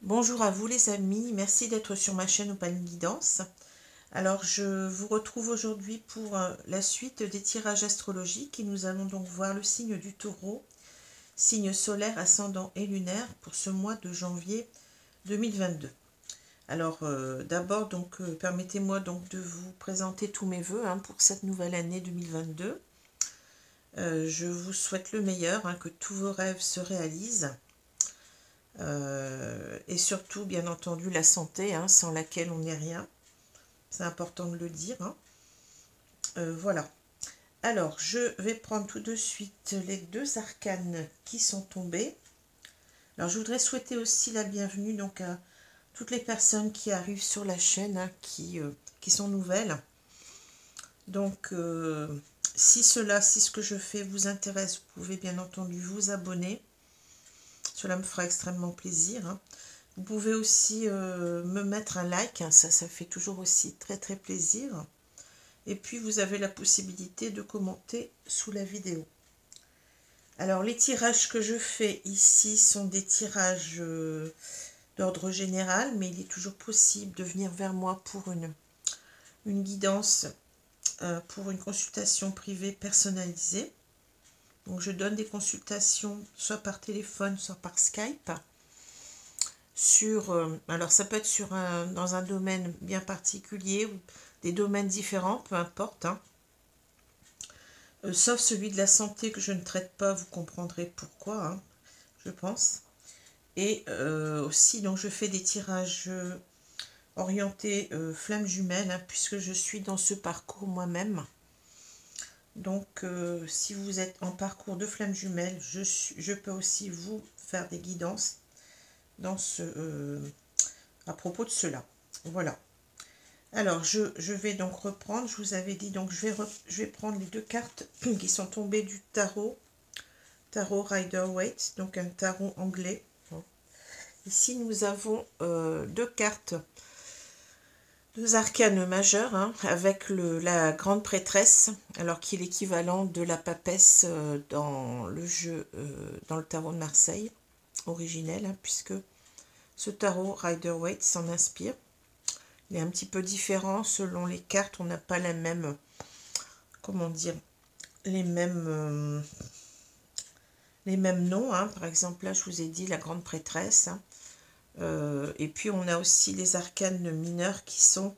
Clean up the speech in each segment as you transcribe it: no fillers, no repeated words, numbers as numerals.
Bonjour à vous les amis, merci d'être sur ma chaîne Opaline Guidance. Alors je vous retrouve aujourd'hui pour la suite des tirages astrologiques et nous allons donc voir le signe du Taureau, signe solaire, ascendant et lunaire pour ce mois de janvier 2022. Alors d'abord donc permettez-moi donc de vous présenter tous mes vœux pour cette nouvelle année 2022. Je vous souhaite le meilleur, que tous vos rêves se réalisent. Et surtout, bien entendu, la santé, sans laquelle on n'est rien. C'est important de le dire. Voilà. Alors, je vais prendre tout de suite les deux arcanes qui sont tombés. Alors, je voudrais souhaiter aussi la bienvenue donc à toutes les personnes qui arrivent sur la chaîne, qui sont nouvelles. Donc, si ce que je fais vous intéresse, vous pouvez bien entendu vous abonner. Cela me fera extrêmement plaisir. Vous pouvez aussi me mettre un like, ça fait toujours aussi très très plaisir. Et puis vous avez la possibilité de commenter sous la vidéo. Alors les tirages que je fais ici sont des tirages d'ordre général, mais il est toujours possible de venir vers moi pour une guidance, pour une consultation privée personnalisée. Donc je donne des consultations soit par téléphone, soit par Skype. Alors ça peut être dans un domaine bien particulier ou des domaines différents, peu importe. Sauf celui de la santé que je ne traite pas, vous comprendrez pourquoi, je pense. Et aussi, donc je fais des tirages orientés flammes jumelles, puisque je suis dans ce parcours moi-même. Donc si vous êtes en parcours de flammes jumelles, je peux aussi vous faire des guidances à propos de cela. Voilà. Alors, je vais donc reprendre. Je vous avais dit, donc je vais prendre les deux cartes qui sont tombées du tarot Rider-Waite, donc un tarot anglais. Ici, nous avons deux cartes, deux arcanes majeures, avec la grande prêtresse, alors qui est l'équivalent de la papesse dans le jeu, dans le tarot de Marseille, originel, puisque ce tarot Rider-Waite s'en inspire. Il est un petit peu différent selon les cartes. On n'a pas la même, comment dire, les mêmes noms. Par exemple, là, je vous ai dit la grande prêtresse. Et puis, on a aussi les arcanes mineurs qui sont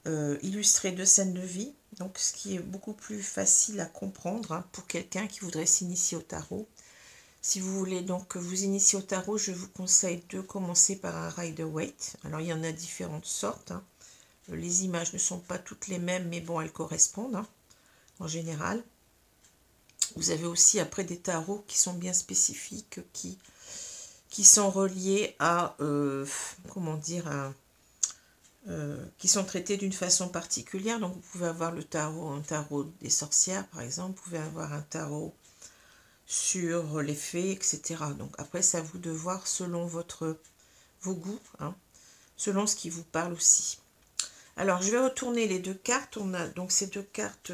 illustrés de scènes de vie. Donc, ce qui est beaucoup plus facile à comprendre pour quelqu'un qui voudrait s'initier au tarot. Si vous voulez donc vous initier au tarot, je vous conseille de commencer par un Rider-Waite. Alors, il y en a différentes sortes. Les images ne sont pas toutes les mêmes, mais bon, elles correspondent en général. Vous avez aussi après des tarots qui sont bien spécifiques, qui sont reliés à, comment dire, qui sont traités d'une façon particulière. Donc, vous pouvez avoir un tarot des sorcières, par exemple. Vous pouvez avoir un tarot sur les fées, etc. Donc après, c'est à vous de voir selon vos goûts, selon ce qui vous parle aussi. Alors, je vais retourner les deux cartes. On a donc ces deux cartes,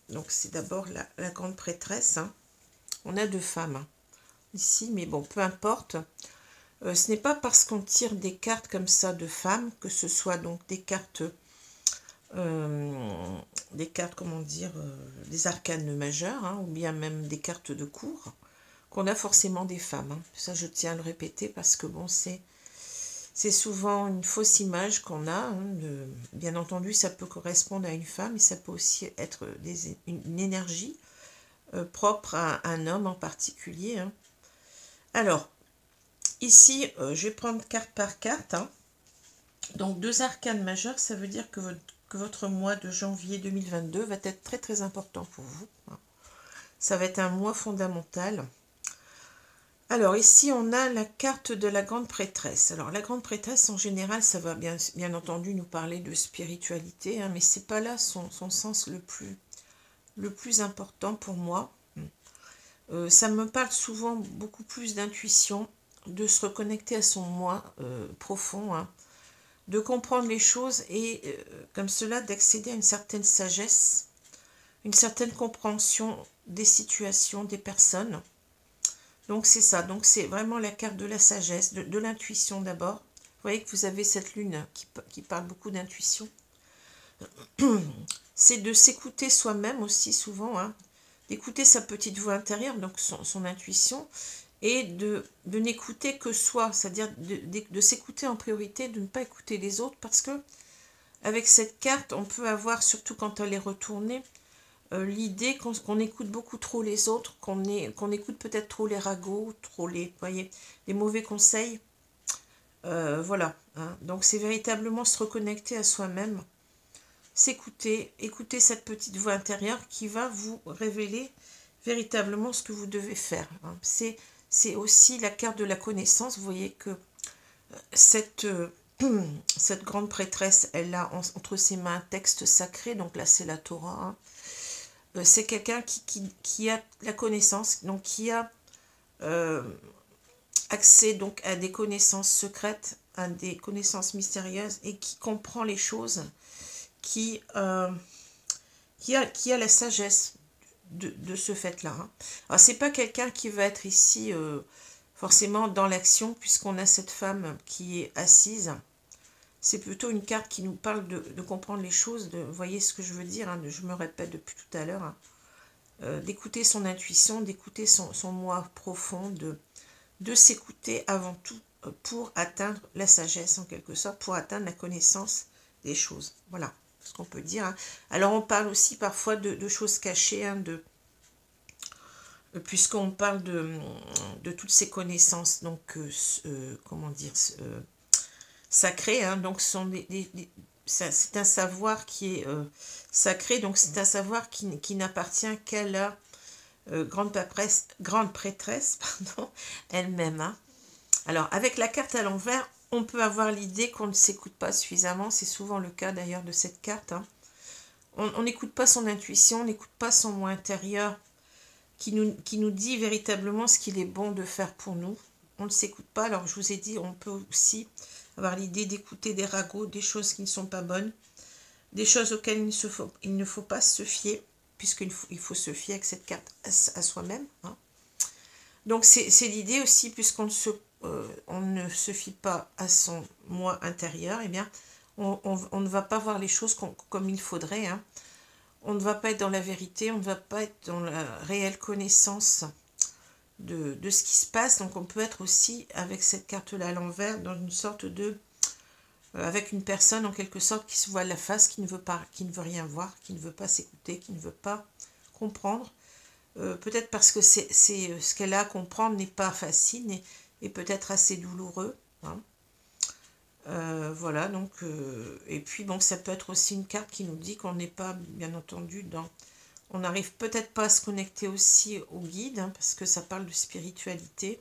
donc c'est d'abord la grande prêtresse. On a deux femmes ici, mais bon, peu importe. Ce n'est pas parce qu'on tire des cartes comme ça de femmes, que ce soit donc des cartes, comment dire, des arcanes majeures, ou bien même des cartes de cour, qu'on a forcément des femmes. Ça, je tiens à le répéter parce que bon, c'est souvent une fausse image qu'on a. Bien entendu, ça peut correspondre à une femme et ça peut aussi être une énergie propre à un homme en particulier. Alors, ici, je vais prendre carte par carte. Donc, deux arcanes majeures, ça veut dire que votre mois de janvier 2022 va être très très important pour vous. Ça va être un mois fondamental. Alors ici on a la carte de la grande prêtresse. Alors la grande prêtresse en général ça va bien entendu nous parler de spiritualité, mais c'est pas là son sens le plus important pour moi. Ça me parle souvent beaucoup plus d'intuition, de se reconnecter à son moi profond, de comprendre les choses et comme cela d'accéder à une certaine sagesse, une certaine compréhension des situations, des personnes. Donc c'est ça, donc c'est vraiment la carte de la sagesse, de l'intuition d'abord. Vous voyez que vous avez cette lune qui parle beaucoup d'intuition. C'est de s'écouter soi-même aussi souvent, hein, d'écouter sa petite voix intérieure, donc son intuition, et de n'écouter que soi, c'est-à-dire de s'écouter en priorité, de ne pas écouter les autres, parce que avec cette carte, on peut avoir, surtout quand elle est retournée, l'idée qu'on écoute beaucoup trop les autres, qu'on écoute peut-être trop les ragots, trop les, voyez, les mauvais conseils. Voilà, hein. Donc c'est véritablement se reconnecter à soi-même, s'écouter, écouter cette petite voix intérieure qui va vous révéler véritablement ce que vous devez faire, hein. C'est aussi la carte de la connaissance. Vous voyez que cette, cette grande prêtresse, elle a entre ses mains un texte sacré, donc là c'est la Torah, hein. C'est quelqu'un qui a la connaissance, donc qui a accès donc à des connaissances secrètes, à des connaissances mystérieuses, et qui comprend les choses, qui a la sagesse de ce fait-là, hein. Alors, c'est pas quelqu'un qui va être ici forcément dans l'action, puisqu'on a cette femme qui est assise. C'est plutôt une carte qui nous parle de comprendre les choses, vous voyez ce que je veux dire, hein, je me répète depuis tout à l'heure, hein, d'écouter son intuition, d'écouter son moi profond, de s'écouter avant tout pour atteindre la sagesse en quelque sorte, pour atteindre la connaissance des choses. Voilà ce qu'on peut dire, hein. Alors on parle aussi parfois de choses cachées, hein, puisqu'on parle de toutes ces connaissances, donc comment dire, sacrées, hein, donc c'est un savoir qui est sacré, donc c'est un savoir qui n'appartient qu'à la grande prêtresse pardon, elle-même, hein. Alors, avec la carte à l'envers, on peut avoir l'idée qu'on ne s'écoute pas suffisamment. C'est souvent le cas d'ailleurs de cette carte, hein. On n'écoute pas son intuition, on n'écoute pas son moi intérieur qui nous dit véritablement ce qu'il est bon de faire pour nous. On ne s'écoute pas. Alors, je vous ai dit, on peut aussi avoir l'idée d'écouter des ragots, des choses qui ne sont pas bonnes, des choses auxquelles il ne faut pas se fier, puisqu'il faut se fier avec cette carte à soi-même, hein. Donc c'est l'idée aussi, puisqu'on ne se fie pas à son moi intérieur, eh bien on ne va pas voir les choses comme il faudrait, hein. On ne va pas être dans la vérité, on ne va pas être dans la réelle connaissance de ce qui se passe. Donc on peut être aussi, avec cette carte-là à l'envers, dans une sorte de... avec une personne en quelque sorte qui se voit à la face, qui ne veut rien voir, qui ne veut pas s'écouter, qui ne veut pas comprendre. Peut-être parce que ce qu'elle a à comprendre n'est pas facile et peut-être assez douloureux, hein. Voilà, donc, et puis bon, ça peut être aussi une carte qui nous dit qu'on n'est pas, bien entendu, on n'arrive peut-être pas à se connecter aussi au guide, hein, parce que ça parle de spiritualité.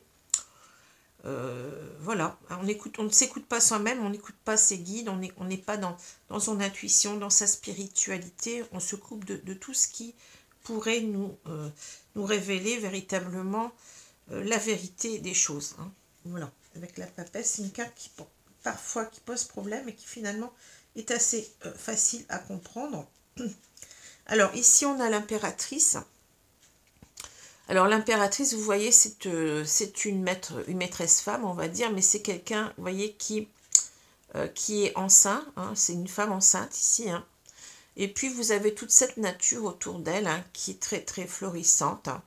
Voilà, on ne s'écoute pas soi-même, on n'écoute pas ses guides, on n'est pas dans son intuition, dans sa spiritualité, on se coupe de tout ce qui pourrait nous révéler véritablement la vérité des choses, hein. Voilà, avec la papesse, c'est une carte qui parfois qui pose problème et qui finalement est assez facile à comprendre. Alors ici on a l'impératrice. Alors l'impératrice, vous voyez, c'est une maîtresse femme, on va dire, mais c'est quelqu'un, vous voyez, qui est enceinte, hein, c'est une femme enceinte ici, hein. Et puis vous avez toute cette nature autour d'elle, hein, qui est très très florissante, hein.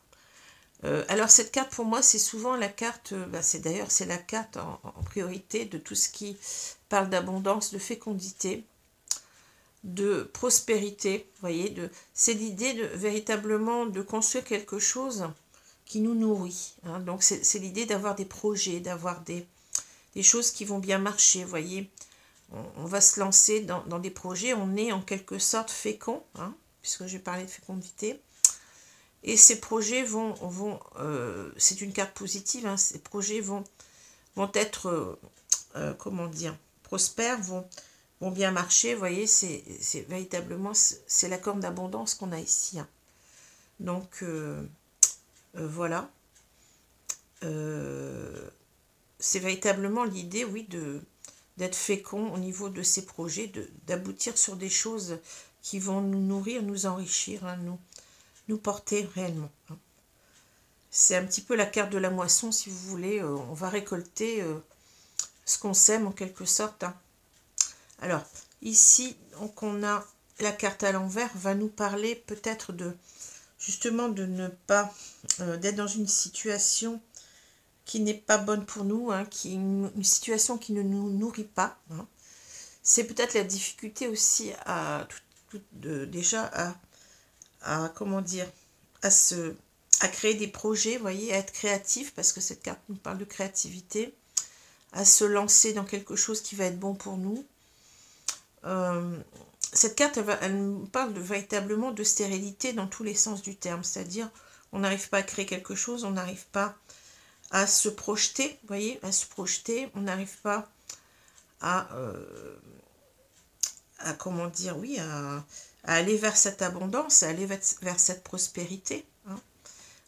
Alors cette carte pour moi c'est souvent la carte, d'ailleurs c'est la carte en priorité de tout ce qui parle d'abondance, de fécondité, de prospérité, vous voyez, c'est l'idée véritablement de construire quelque chose qui nous nourrit, hein. Donc c'est l'idée d'avoir des projets, d'avoir des choses qui vont bien marcher, vous voyez. On va se lancer dans des projets, on est en quelque sorte fécond, hein, puisque j'ai parlé de fécondité. Et ces projets c'est une carte positive, hein, ces projets vont être, comment dire, prospères, vont bien marcher, vous voyez, c'est véritablement, c'est la corne d'abondance qu'on a ici, hein. Donc, voilà. C'est véritablement l'idée, oui, d'être fécond au niveau de ces projets, d'aboutir sur des choses qui vont nous nourrir, nous enrichir, hein, nous porter réellement, hein. C'est un petit peu la carte de la moisson, si vous voulez. On va récolter ce qu'on sème, en quelque sorte. Hein. Alors, ici, donc on a la carte à l'envers, va nous parler peut-être de, justement, de ne pas, d'être dans une situation qui n'est pas bonne pour nous, hein, une situation qui ne nous nourrit pas. Hein. C'est peut-être la difficulté aussi déjà comment dire, à créer des projets, vous voyez, à être créatif, parce que cette carte nous parle de créativité, à se lancer dans quelque chose qui va être bon pour nous. Cette carte, elle nous parle véritablement de stérilité dans tous les sens du terme, c'est-à-dire on n'arrive pas à créer quelque chose, on n'arrive pas à se projeter, vous voyez, à se projeter, on n'arrive pas à comment dire, oui, à aller vers cette abondance, à aller vers cette prospérité. Hein.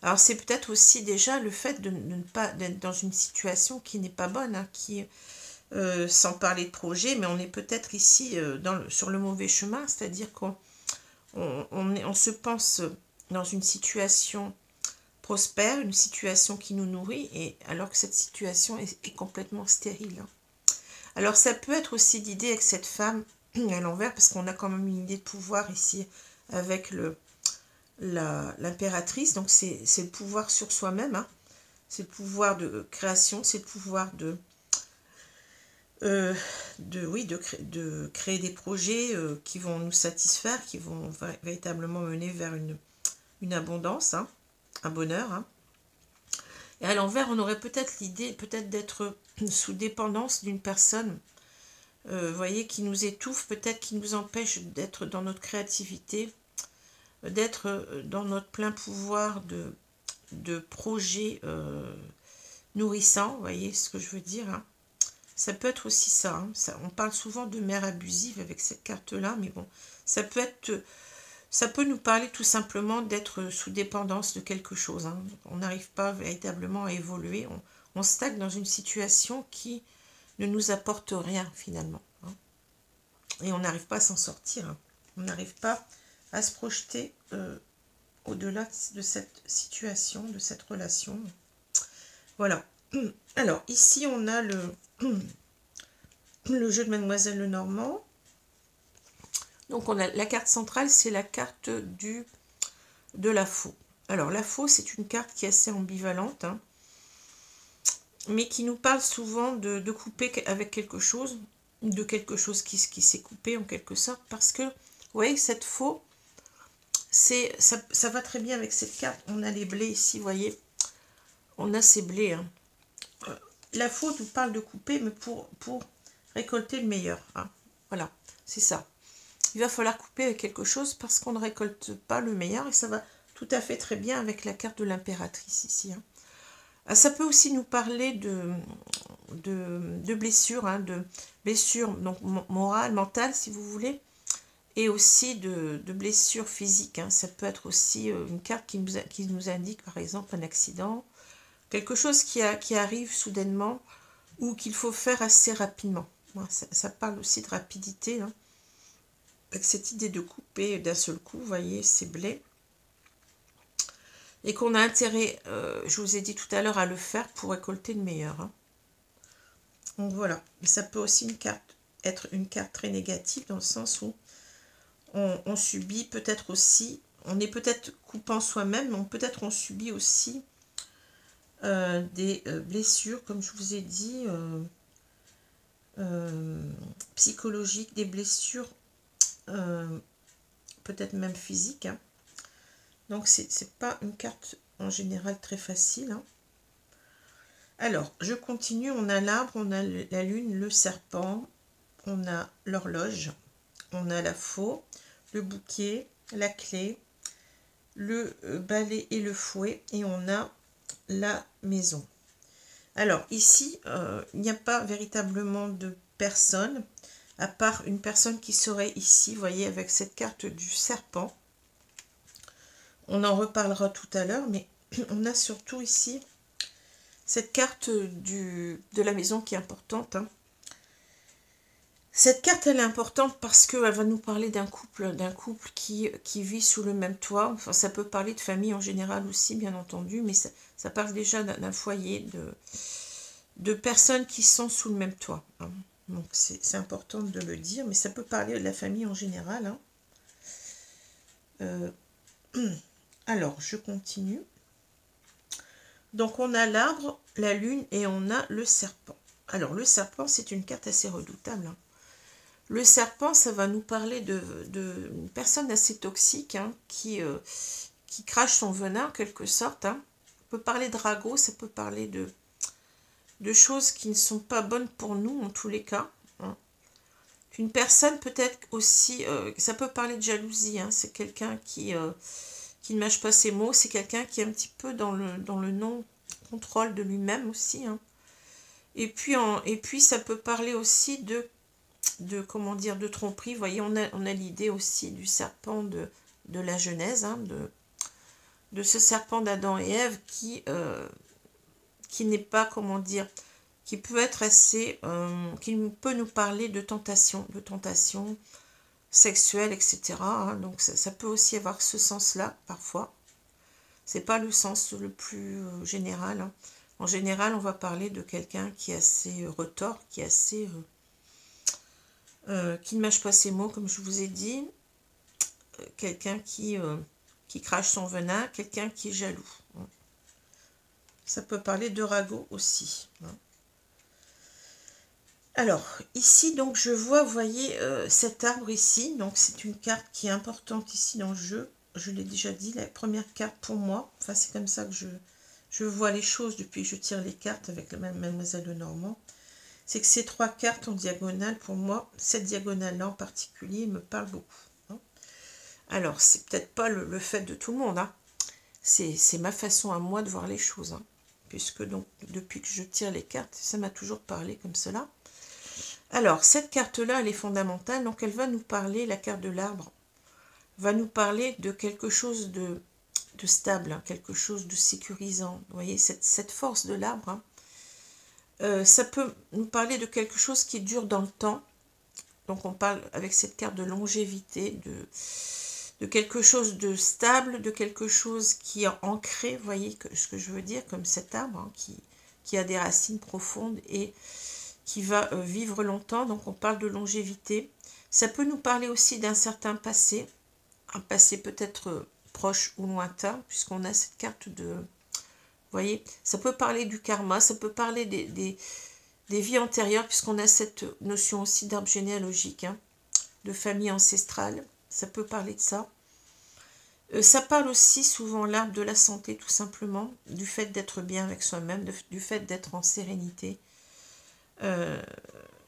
Alors c'est peut-être aussi déjà le fait de ne pas d'être dans une situation qui n'est pas bonne, hein, sans parler de projet, mais on est peut-être ici sur le mauvais chemin, c'est-à-dire qu'on se pense dans une situation prospère, une situation qui nous nourrit, et alors que cette situation est complètement stérile. Hein. Alors ça peut être aussi l'idée avec cette femme à l'envers, parce qu'on a quand même une idée de pouvoir ici avec l'impératrice, donc c'est le pouvoir sur soi-même, hein. C'est le pouvoir de création, c'est le pouvoir de créer des projets qui vont nous satisfaire, qui vont véritablement mener vers une abondance, hein, un bonheur. Hein. Et à l'envers, on aurait peut-être l'idée d'être sous dépendance d'une personne, vous voyez, qui nous étouffe, peut-être qui nous empêche d'être dans notre créativité, d'être dans notre plein pouvoir de projets nourrissants, vous voyez ce que je veux dire. Hein. Ça peut être aussi ça, hein. On parle souvent de mère abusive avec cette carte-là, mais bon, ça peut nous parler tout simplement d'être sous dépendance de quelque chose. Hein. On n'arrive pas véritablement à évoluer, on stagne dans une situation qui ne nous apporte rien finalement. Hein. Et on n'arrive pas à s'en sortir. Hein. On n'arrive pas à se projeter au-delà de cette situation, de cette relation. Voilà. Alors, ici, on a le jeu de Mademoiselle Lenormand. Donc, on a la carte centrale, c'est la carte de la faux. Alors, la faux, c'est une carte qui est assez ambivalente, hein, mais qui nous parle souvent de couper avec quelque chose, de quelque chose qui s'est coupé en quelque sorte, parce que, vous voyez, cette faux, ça va très bien avec cette carte. On a les blés ici, vous voyez, on a ces blés. Hein. La faux nous parle de couper, mais pour récolter le meilleur. Hein. Voilà, c'est ça. Il va falloir couper avec quelque chose parce qu'on ne récolte pas le meilleur, et ça va tout à fait très bien avec la carte de l'impératrice ici. Hein. Ça peut aussi nous parler de blessures, hein, de blessures donc, morales, mentales si vous voulez, et aussi de blessures physiques. Hein. Ça peut être aussi une carte qui nous indique par exemple un accident, quelque chose qui arrive soudainement ou qu'il faut faire assez rapidement. Ça parle aussi de rapidité, hein, avec cette idée de couper d'un seul coup, vous voyez, ces blés. Et qu'on a intérêt, je vous ai dit tout à l'heure, à le faire pour récolter le meilleur. Hein. Donc voilà, mais ça peut aussi être une carte très négative dans le sens où on subit peut-être aussi, on est peut-être coupant soi-même, mais peut-être on subit aussi des blessures, comme je vous ai dit, psychologiques, des blessures peut-être même physiques. Hein. Donc, c'est pas une carte en général très facile. Hein. Alors, je continue. On a l'arbre, on a la lune, le serpent, on a l'horloge, on a la faux, le bouquet, la clé, le balai et le fouet, et on a la maison. Alors, ici, il n'y a pas véritablement de personne, à part une personne qui serait ici, vous voyez, avec cette carte du serpent. On en reparlera tout à l'heure, mais on a surtout ici cette carte de la maison qui est importante. Hein. Cette carte, elle est importante parce qu'elle va nous parler d'un couple qui vit sous le même toit. Enfin, ça peut parler de famille en général aussi, bien entendu, mais ça parle déjà d'un foyer, de personnes qui sont sous le même toit. Hein. Donc, c'est important de le dire, mais ça peut parler de la famille en général. Hein. Alors, je continue. Donc, on a l'arbre, la lune et on a le serpent. Alors, le serpent, c'est une carte assez redoutable. Hein. Le serpent, ça va nous parler d'une personne assez toxique hein, qui crache son venin en quelque sorte. Hein. Ça peut parler de ragot, ça peut parler de choses qui ne sont pas bonnes pour nous en tous les cas. Hein. Une personne peut-être aussi, ça peut parler de jalousie, hein. C'est quelqu'un qui ne mâche pas ses mots, c'est quelqu'un qui est un petit peu dans le non-contrôle de lui-même aussi. Hein. Et puis ça peut parler aussi comment dire, de tromperie. Vous voyez, on a l'idée aussi du serpent de la Genèse, hein, de ce serpent d'Adam et Ève qui n'est pas, comment dire, qui peut être assez, qui peut nous parler de tentation sexuelle, etc. Hein. Donc ça peut aussi avoir ce sens-là, parfois. C'est pas le sens le plus général. Hein. En général, on va parler de quelqu'un qui est assez retors, qui est assez... qui ne mâche pas ses mots, comme je vous ai dit. Quelqu'un qui crache son venin, quelqu'un qui est jaloux. Hein. Ça peut parler de ragot aussi. Hein. Alors, ici, donc, je vois, vous voyez, cet arbre ici. Donc, c'est une carte qui est importante ici dans le jeu. Je l'ai déjà dit, la première carte pour moi. Enfin, c'est comme ça que je vois les choses depuis que je tire les cartes avec la Mademoiselle Lenormand. C'est que ces trois cartes en diagonale, pour moi, cette diagonale-là en particulier, me parle beaucoup. Hein. Alors, c'est peut-être pas le fait de tout le monde. Hein. C'est ma façon à moi de voir les choses. Hein. Puisque, donc, depuis que je tire les cartes, ça m'a toujours parlé comme cela. Alors, cette carte-là, elle est fondamentale. Donc, elle va nous parler, la carte de l'arbre, va nous parler de quelque chose de stable, hein, quelque chose de sécurisant. Vous voyez, cette force de l'arbre, hein, ça peut nous parler de quelque chose qui dure dans le temps. Donc, on parle avec cette carte de longévité, de quelque chose de stable, de quelque chose qui est ancré, vous voyez ce que je veux dire, comme cet arbre, hein, qui a des racines profondes et qui va vivre longtemps, donc on parle de longévité. Ça peut nous parler aussi d'un certain passé, un passé peut-être proche ou lointain, puisqu'on a cette carte de... Vous voyez, ça peut parler du karma, ça peut parler des vies antérieures, puisqu'on a cette notion aussi d'arbre généalogique, hein, de famille ancestrale, ça peut parler de ça. Ça parle aussi souvent l'arbre de la santé, tout simplement, du fait d'être bien avec soi-même, du fait d'être en sérénité.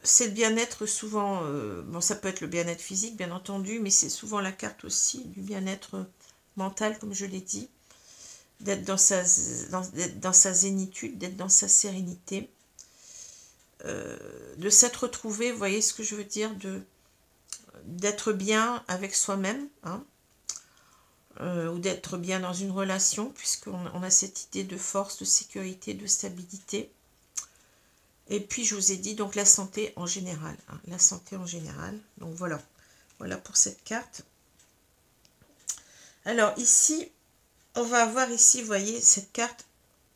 C'est le bien-être souvent, bon ça peut être le bien-être physique bien entendu, mais c'est souvent la carte aussi du bien-être mental comme je l'ai dit, d'être dans sa zénitude, d'être dans sa sérénité, de s'être retrouvé, vous voyez ce que je veux dire, d'être bien avec soi-même, hein, ou d'être bien dans une relation, puisqu'on a cette idée de force, de sécurité, de stabilité. Et puis, je vous ai dit, donc, la santé en général. Hein, la santé en général. Donc, voilà. Voilà pour cette carte. Alors, ici, on va avoir ici, vous voyez, cette carte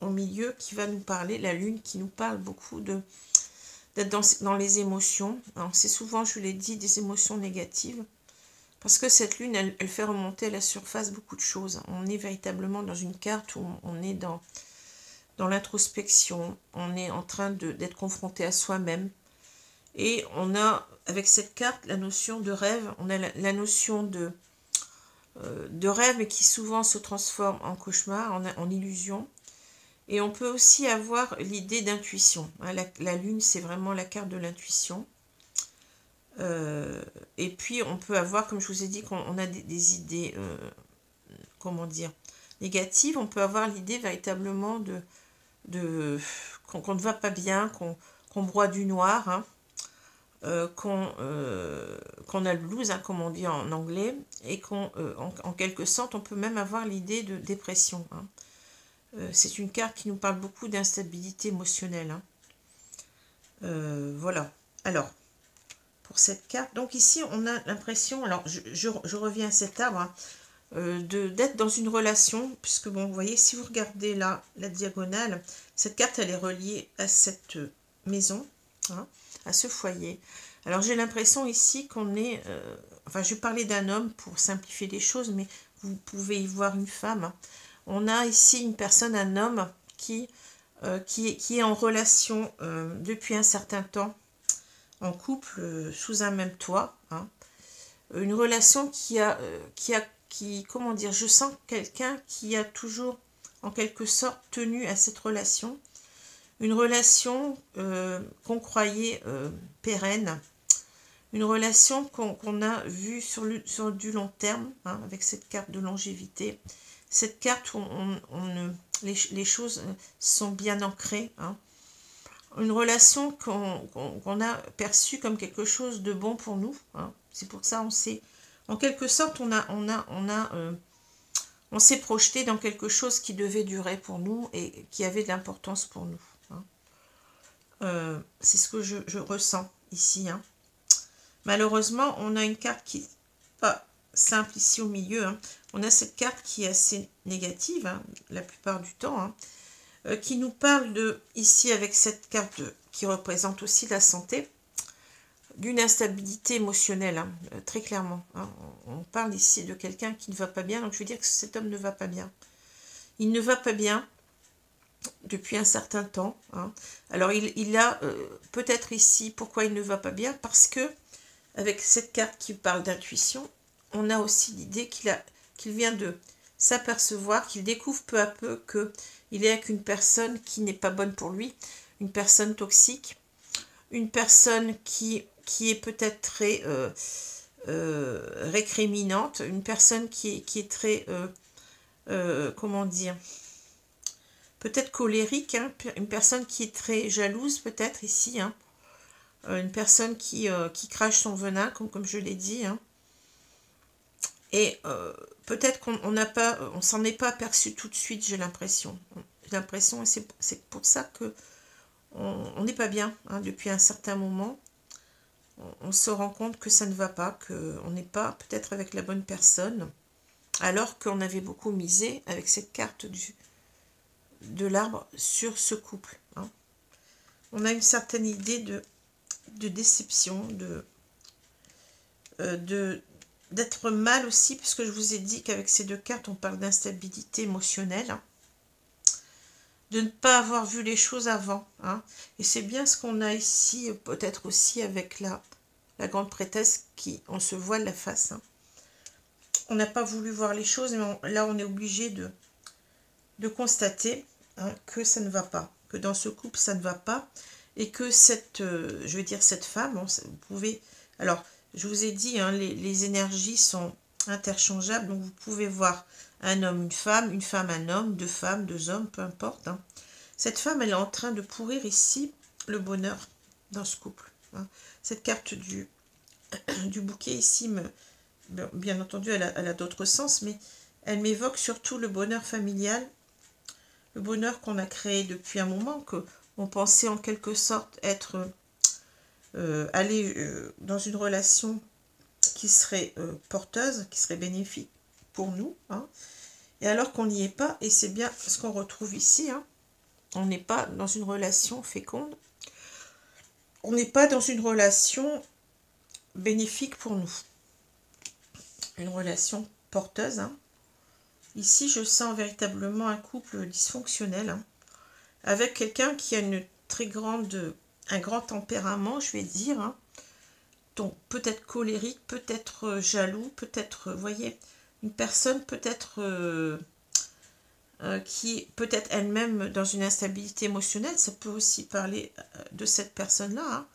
au milieu qui va nous parler, la lune, qui nous parle beaucoup d'être dans les émotions. Alors, c'est souvent, je vous l'ai dit, des émotions négatives. Parce que cette lune, elle fait remonter à la surface beaucoup de choses. On est véritablement dans une carte où on est dans l'introspection, on est en train d'être confronté à soi-même. Et on a, avec cette carte, la notion de rêve, on a la notion de rêve, mais qui souvent se transforme en cauchemar, en illusion. Et on peut aussi avoir l'idée d'intuition. Hein, la lune, c'est vraiment la carte de l'intuition. Et puis, on peut avoir, comme je vous ai dit, qu'on a des idées, comment dire, négatives. On peut avoir l'idée véritablement qu'on ne va pas bien, qu'on broie du noir, hein, qu'on a le blues, hein, comme on dit en anglais, et en quelque sorte, on peut même avoir l'idée de dépression. Hein. C'est une carte qui nous parle beaucoup d'instabilité émotionnelle. Hein. Voilà. Alors, pour cette carte. Donc ici, on a l'impression, alors je reviens à cet arbre, hein, d'être dans une relation, puisque bon, vous voyez, si vous regardez là, la diagonale, cette carte, elle est reliée à cette maison, hein, à ce foyer. Alors j'ai l'impression ici qu'on est, enfin je vais parler d'un homme pour simplifier les choses, mais vous pouvez y voir une femme. Hein. On a ici une personne, un homme qui est en relation depuis un certain temps, en couple, sous un même toit. Hein. Une relation comment dire, je sens quelqu'un qui a toujours, en quelque sorte, tenu à cette relation. Une relation qu'on croyait pérenne. Une relation qu'on a vue sur du long terme, hein, avec cette carte de longévité. Cette carte où les choses sont bien ancrées. Hein. Une relation qu'on a perçue comme quelque chose de bon pour nous. Hein. C'est pour ça on s'est, en quelque sorte, on s'est projeté dans quelque chose qui devait durer pour nous et qui avait de l'importance pour nous. Hein. C'est ce que je ressens ici. Hein. Malheureusement, on a une carte qui n'est pas simple ici au milieu. Hein. On a cette carte qui est assez négative, hein, la plupart du temps, hein, qui nous parle de, ici avec cette carte qui représente aussi la santé, d'une instabilité émotionnelle, hein, très clairement. Hein. On parle ici de quelqu'un qui ne va pas bien, donc je veux dire que cet homme ne va pas bien. Il ne va pas bien depuis un certain temps. Hein. Alors il a peut-être ici, pourquoi il ne va pas bien, parce que avec cette carte qui parle d'intuition, on a aussi l'idée qu'il vient de s'apercevoir, qu'il découvre peu à peu qu'il est avec une personne qui n'est pas bonne pour lui, une personne toxique, une personne qui est peut-être très récriminante, une personne qui est très, comment dire, peut-être colérique, hein, une personne qui est très jalouse peut-être ici, hein. Une personne qui crache son venin, comme je l'ai dit. Hein. Et peut-être qu'on n'a pas, on s'en est pas aperçu tout de suite, j'ai l'impression. J'ai l'impression, et c'est pour ça que on n'est pas bien. Hein, depuis un certain moment, on se rend compte que ça ne va pas, qu'on n'est pas peut-être avec la bonne personne, alors qu'on avait beaucoup misé avec cette carte de l'arbre sur ce couple. Hein. On a une certaine idée de déception, d'être mal aussi, parce que je vous ai dit qu'avec ces deux cartes, on parle d'instabilité émotionnelle, hein, de ne pas avoir vu les choses avant. Hein, et c'est bien ce qu'on a ici, peut-être aussi avec la grande prêtresse, on se voile la face. Hein. On n'a pas voulu voir les choses, mais là, on est obligé de constater, hein, que ça ne va pas, que dans ce couple, ça ne va pas. Et que je vais dire cette femme, vous pouvez... Alors, je vous ai dit, hein, les énergies sont interchangeables, donc vous pouvez voir un homme, une femme, un homme, deux femmes, deux hommes, peu importe. Hein. Cette femme, elle est en train de pourrir ici le bonheur dans ce couple. Hein. Cette carte du bouquet ici, bien entendu, elle a d'autres sens, mais elle m'évoque surtout le bonheur familial, le bonheur qu'on a créé depuis un moment, on pensait en quelque sorte être aller dans une relation qui serait porteuse, qui serait bénéfique pour nous, hein, et alors qu'on n'y est pas, et c'est bien ce qu'on retrouve ici, hein, on n'est pas dans une relation féconde, on n'est pas dans une relation bénéfique pour nous, une relation porteuse. Hein. Ici, je sens véritablement un couple dysfonctionnel, hein, avec quelqu'un qui a un grand tempérament, je vais dire, hein. Donc peut-être colérique, peut-être jaloux, peut-être, vous voyez, une personne peut-être qui est peut-être elle-même dans une instabilité émotionnelle, ça peut aussi parler de cette personne-là, hein.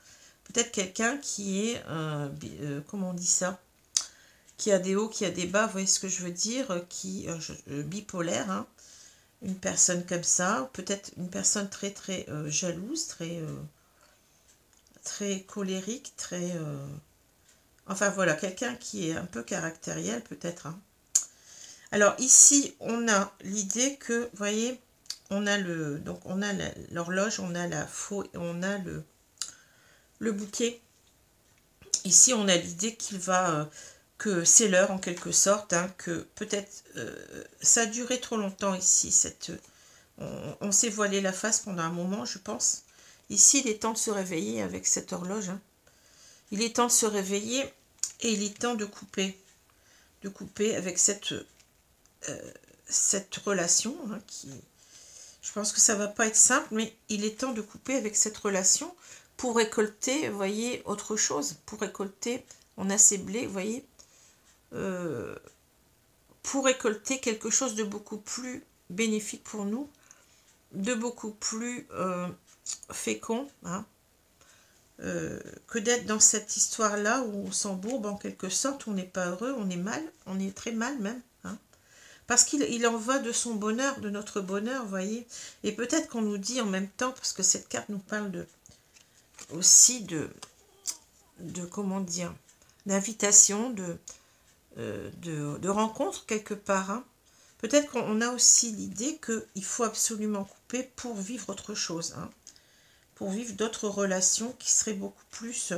Peut-être quelqu'un qui est, comment on dit ça, qui a des hauts, qui a des bas, vous voyez ce que je veux dire, bipolaire, hein. Une personne comme ça, peut-être une personne très très jalouse, très colérique, très... Enfin voilà, quelqu'un qui est un peu caractériel peut-être. Hein. Alors ici, on a l'idée que, vous voyez, on a l'horloge, on a la faux, on a le bouquet. ici, on a l'idée qu'il va... que c'est l'heure en quelque sorte, hein, que peut-être ça a duré trop longtemps ici, on s'est voilé la face pendant un moment, je pense. Ici, il est temps de se réveiller avec cette horloge. Hein. Il est temps de se réveiller et il est temps de couper avec cette relation hein, qui... Je pense que ça va pas être simple, mais il est temps de couper avec cette relation pour récolter, vous voyez, autre chose. Pour récolter, on a ces blés, vous voyez, pour récolter quelque chose de beaucoup plus bénéfique pour nous, de beaucoup plus fécond, hein, que d'être dans cette histoire-là où on s'embourbe en quelque sorte, où on n'est pas heureux, on est mal, on est très mal même. Hein, parce qu'il en va de son bonheur, de notre bonheur, vous voyez. Et peut-être qu'on nous dit en même temps, parce que cette carte nous parle aussi de comment dire, d'invitation, de rencontre quelque part. Hein. Peut-être qu'on a aussi l'idée qu'il faut absolument couper pour vivre autre chose. Hein, pour vivre d'autres relations qui seraient beaucoup plus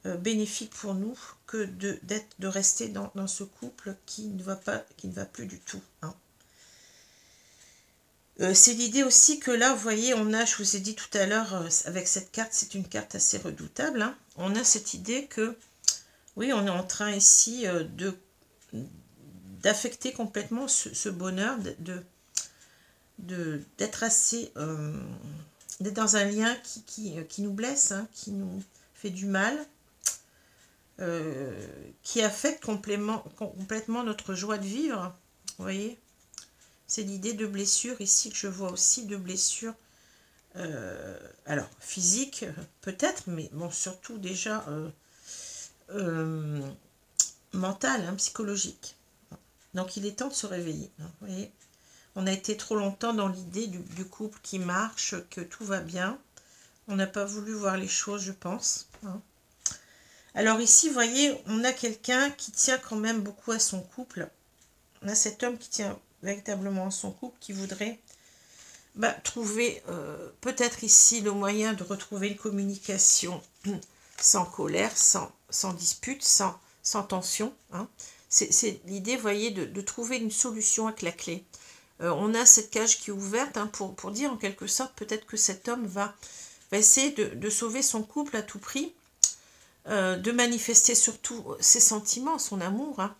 bénéfiques pour nous que de rester dans ce couple qui ne va plus du tout. Hein. C'est l'idée aussi que là, vous voyez, je vous ai dit tout à l'heure, avec cette carte, c'est une carte assez redoutable. Hein. On a cette idée que, oui, on est en train ici d'affecter complètement ce bonheur, d'être assez... d'être dans un lien qui nous blesse, hein, qui nous fait du mal, qui affecte complètement notre joie de vivre, vous voyez. C'est l'idée de blessure ici que je vois aussi, de blessure, alors physique peut-être, mais bon, surtout déjà mentale, hein, psychologique. Donc il est temps de se réveiller, hein, vous voyez. On a été trop longtemps dans l'idée du couple qui marche, que tout va bien. On n'a pas voulu voir les choses, je pense. Hein. Alors ici, vous voyez, on a quelqu'un qui tient quand même beaucoup à son couple. On a cet homme qui tient véritablement à son couple, qui voudrait trouver peut-être ici le moyen de retrouver une communication sans colère, sans dispute, sans tension. Hein. C'est l'idée, vous voyez, de trouver une solution avec la clé. On a cette cage qui est ouverte hein, pour dire en quelque sorte peut-être que cet homme va essayer de sauver son couple à tout prix, de manifester surtout ses sentiments, son amour, hein,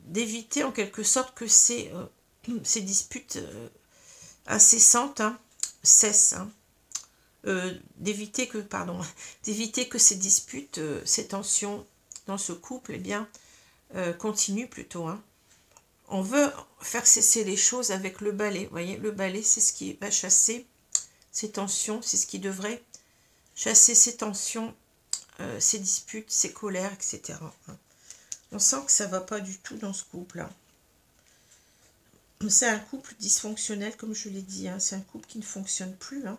d'éviter en quelque sorte que ces disputes incessantes hein, cessent, hein, d'éviter que ces disputes, ces tensions dans ce couple eh bien, continuent plutôt. Hein. On veut faire cesser les choses avec le balai. Vous voyez, le balai, c'est ce qui va chasser ces tensions, c'est ce qui devrait chasser ces tensions, ces disputes, ces colères, etc. On sent que ça ne va pas du tout dans ce couple-là. C'est un couple dysfonctionnel, comme je l'ai dit. Hein. C'est un couple qui ne fonctionne plus. Hein.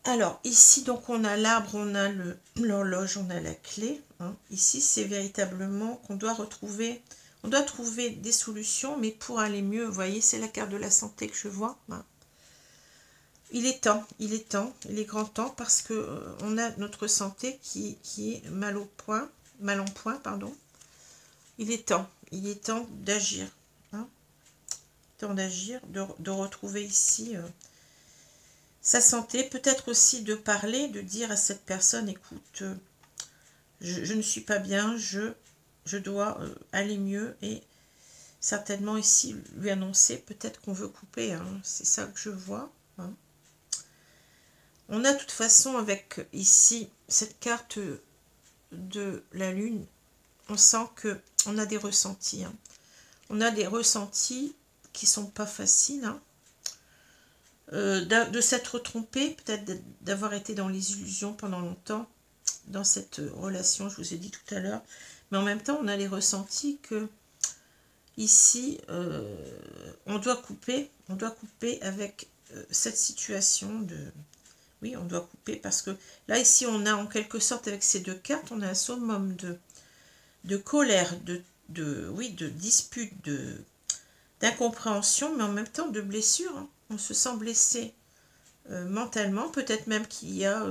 Alors, ici, donc, on a l'arbre, on a l'horloge, on a la clé. Hein. Ici, c'est véritablement qu'on doit retrouver... On doit trouver des solutions, mais pour aller mieux, vous voyez, c'est la carte de la santé que je vois. Hein. Il est temps, il est grand temps, parce que on a notre santé qui est mal en point, pardon. Il est temps d'agir. Hein. Temps d'agir, de retrouver ici... sa santé, peut-être aussi de parler, de dire à cette personne, écoute, je ne suis pas bien, je dois aller mieux, et certainement ici lui annoncer peut-être qu'on veut couper, hein, c'est ça que je vois. Hein. On a de toute façon avec ici cette carte de la lune, on sent que on a des ressentis. Hein. On a des ressentis qui sont pas faciles, hein. De s'être trompé, peut-être d'avoir été dans les illusions pendant longtemps, dans cette relation, je vous ai dit tout à l'heure, mais en même temps, on a les ressentis que ici, on doit couper avec cette situation de... Oui, on doit couper parce que là, ici, on a en quelque sorte, avec ces deux cartes, on a un summum de colère, de dispute, d'incompréhension, mais en même temps de blessure. Hein. On se sent blessé mentalement, peut-être même qu'il y a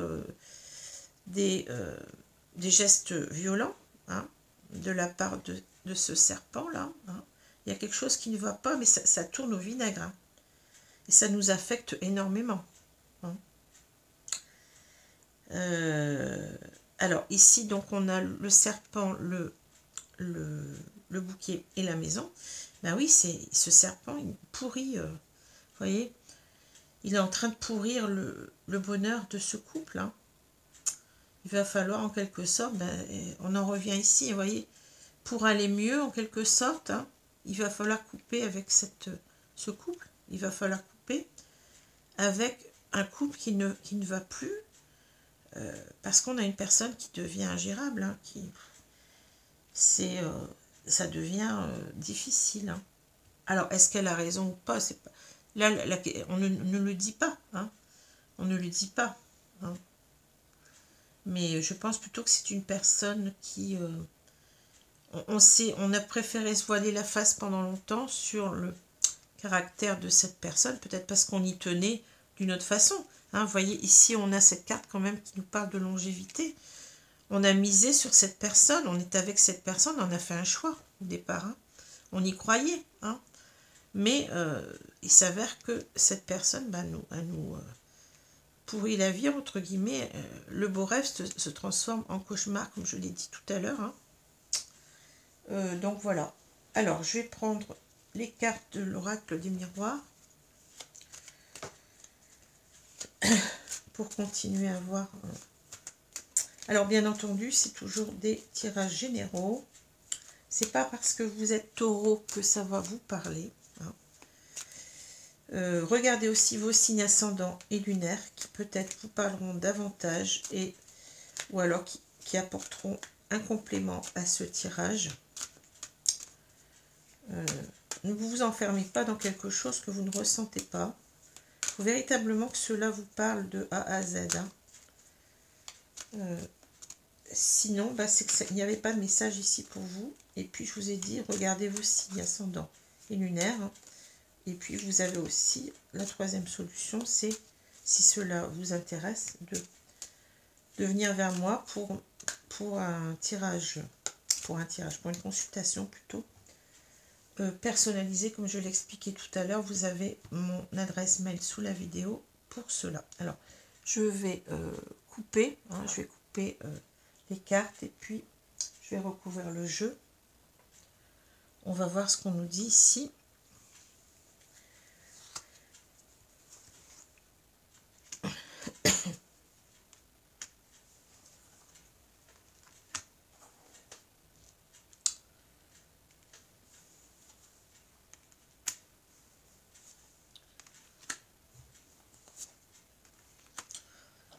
des gestes violents, hein, de la part de ce serpent-là. Hein. Il y a quelque chose qui ne va pas, mais ça tourne au vinaigre. Hein. Et ça nous affecte énormément. Hein. Alors, ici, donc, on a le serpent, le bouquet et la maison. Ben oui, ce serpent, il pourrit, vous voyez, il est en train de pourrir le bonheur de ce couple. Hein. Il va falloir, en quelque sorte, on en revient ici, vous voyez, pour aller mieux, en quelque sorte, hein, il va falloir couper avec ce couple. Il va falloir couper avec un couple qui ne va plus, parce qu'on a une personne qui devient ingérable, hein, ça devient difficile. Hein. Alors, est-ce qu'elle a raison ou pas, pas là, on ne le dit pas. Hein. On ne le dit pas. Hein. Mais je pense plutôt que c'est une personne qui... on a préféré se voiler la face pendant longtemps sur le caractère de cette personne, peut-être parce qu'on y tenait d'une autre façon. Hein, vous voyez, ici, on a cette carte quand même qui nous parle de longévité. On a misé sur cette personne, on est avec cette personne, on a fait un choix au départ. Hein. On y croyait. Hein. Mais il s'avère que cette personne, elle nous pourrit la vie, entre guillemets. Le beau rêve se transforme en cauchemar, comme je l'ai dit tout à l'heure. Hein. Donc voilà. Alors, je vais prendre les cartes de l'oracle des miroirs pour continuer à voir. Alors, bien entendu, c'est toujours des tirages généraux. C'est pas parce que vous êtes taureau que ça va vous parler. Hein. Regardez aussi vos signes ascendants et lunaires qui peut-être vous parleront davantage ou alors qui apporteront un complément à ce tirage. Ne vous enfermez pas dans quelque chose que vous ne ressentez pas. Il faut véritablement que cela vous parle de A à Z. Hein. Sinon, c'est qu'il n'y avait pas de message ici pour vous. Et puis, je vous ai dit, regardez vos signes ascendants et lunaires. Hein. Et puis, vous avez aussi la troisième solution, c'est, si cela vous intéresse, de venir vers moi pour un tirage, pour une consultation plutôt, personnalisée, comme je l'expliquais tout à l'heure. Vous avez mon adresse mail sous la vidéo pour cela. Alors, je vais couper, hein, les cartes et puis je vais recouvrir le jeu. On va voir ce qu'on nous dit ici.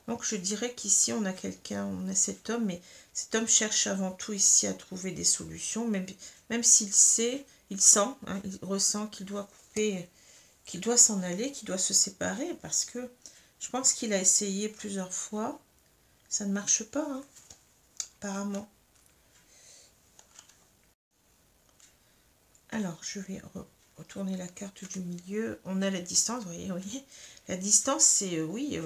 Donc je dirais qu'ici on a quelqu'un, on a cet homme, mais cet homme cherche avant tout ici à trouver des solutions, même s'il sait, il sent, hein, il ressent qu'il doit couper, qu'il doit s'en aller, qu'il doit se séparer, parce que je pense qu'il a essayé plusieurs fois, ça ne marche pas, hein, apparemment. Alors je vais retourner la carte du milieu, on a la distance, vous voyez, la distance c'est, oui...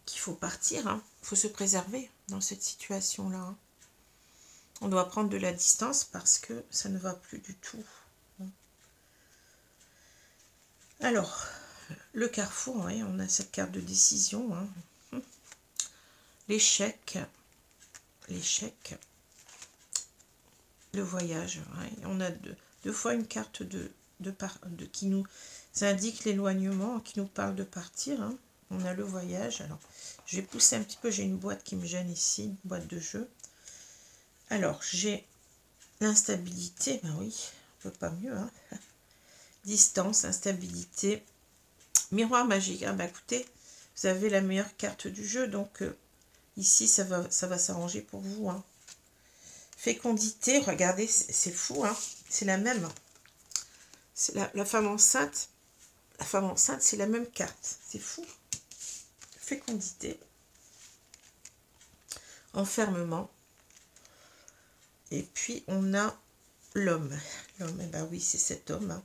qu'il faut partir, hein. Il faut se préserver dans cette situation-là. Hein. On doit prendre de la distance parce que ça ne va plus du tout. Hein. Alors, le carrefour, ouais, on a cette carte de décision. Hein. L'échec, le voyage. Ouais. On a deux fois une carte qui nous indique l'éloignement, qui nous parle de partir. Hein. On a le voyage. Alors, je vais pousser un petit peu. J'ai une boîte qui me gêne ici, une boîte de jeu. Alors, j'ai l'instabilité. Ben oui, on ne peut pas mieux. Hein. Distance, instabilité. Miroir magique. Ah ben écoutez, vous avez la meilleure carte du jeu. Donc, ici, ça va s'arranger pour vous. Hein. Fécondité, regardez, c'est fou. Hein. C'est la même. C'est la femme enceinte. La femme enceinte, c'est la même carte. C'est fou. Fécondité, enfermement, et puis on a l'homme. L'homme, eh ben oui, c'est cet homme. Hein.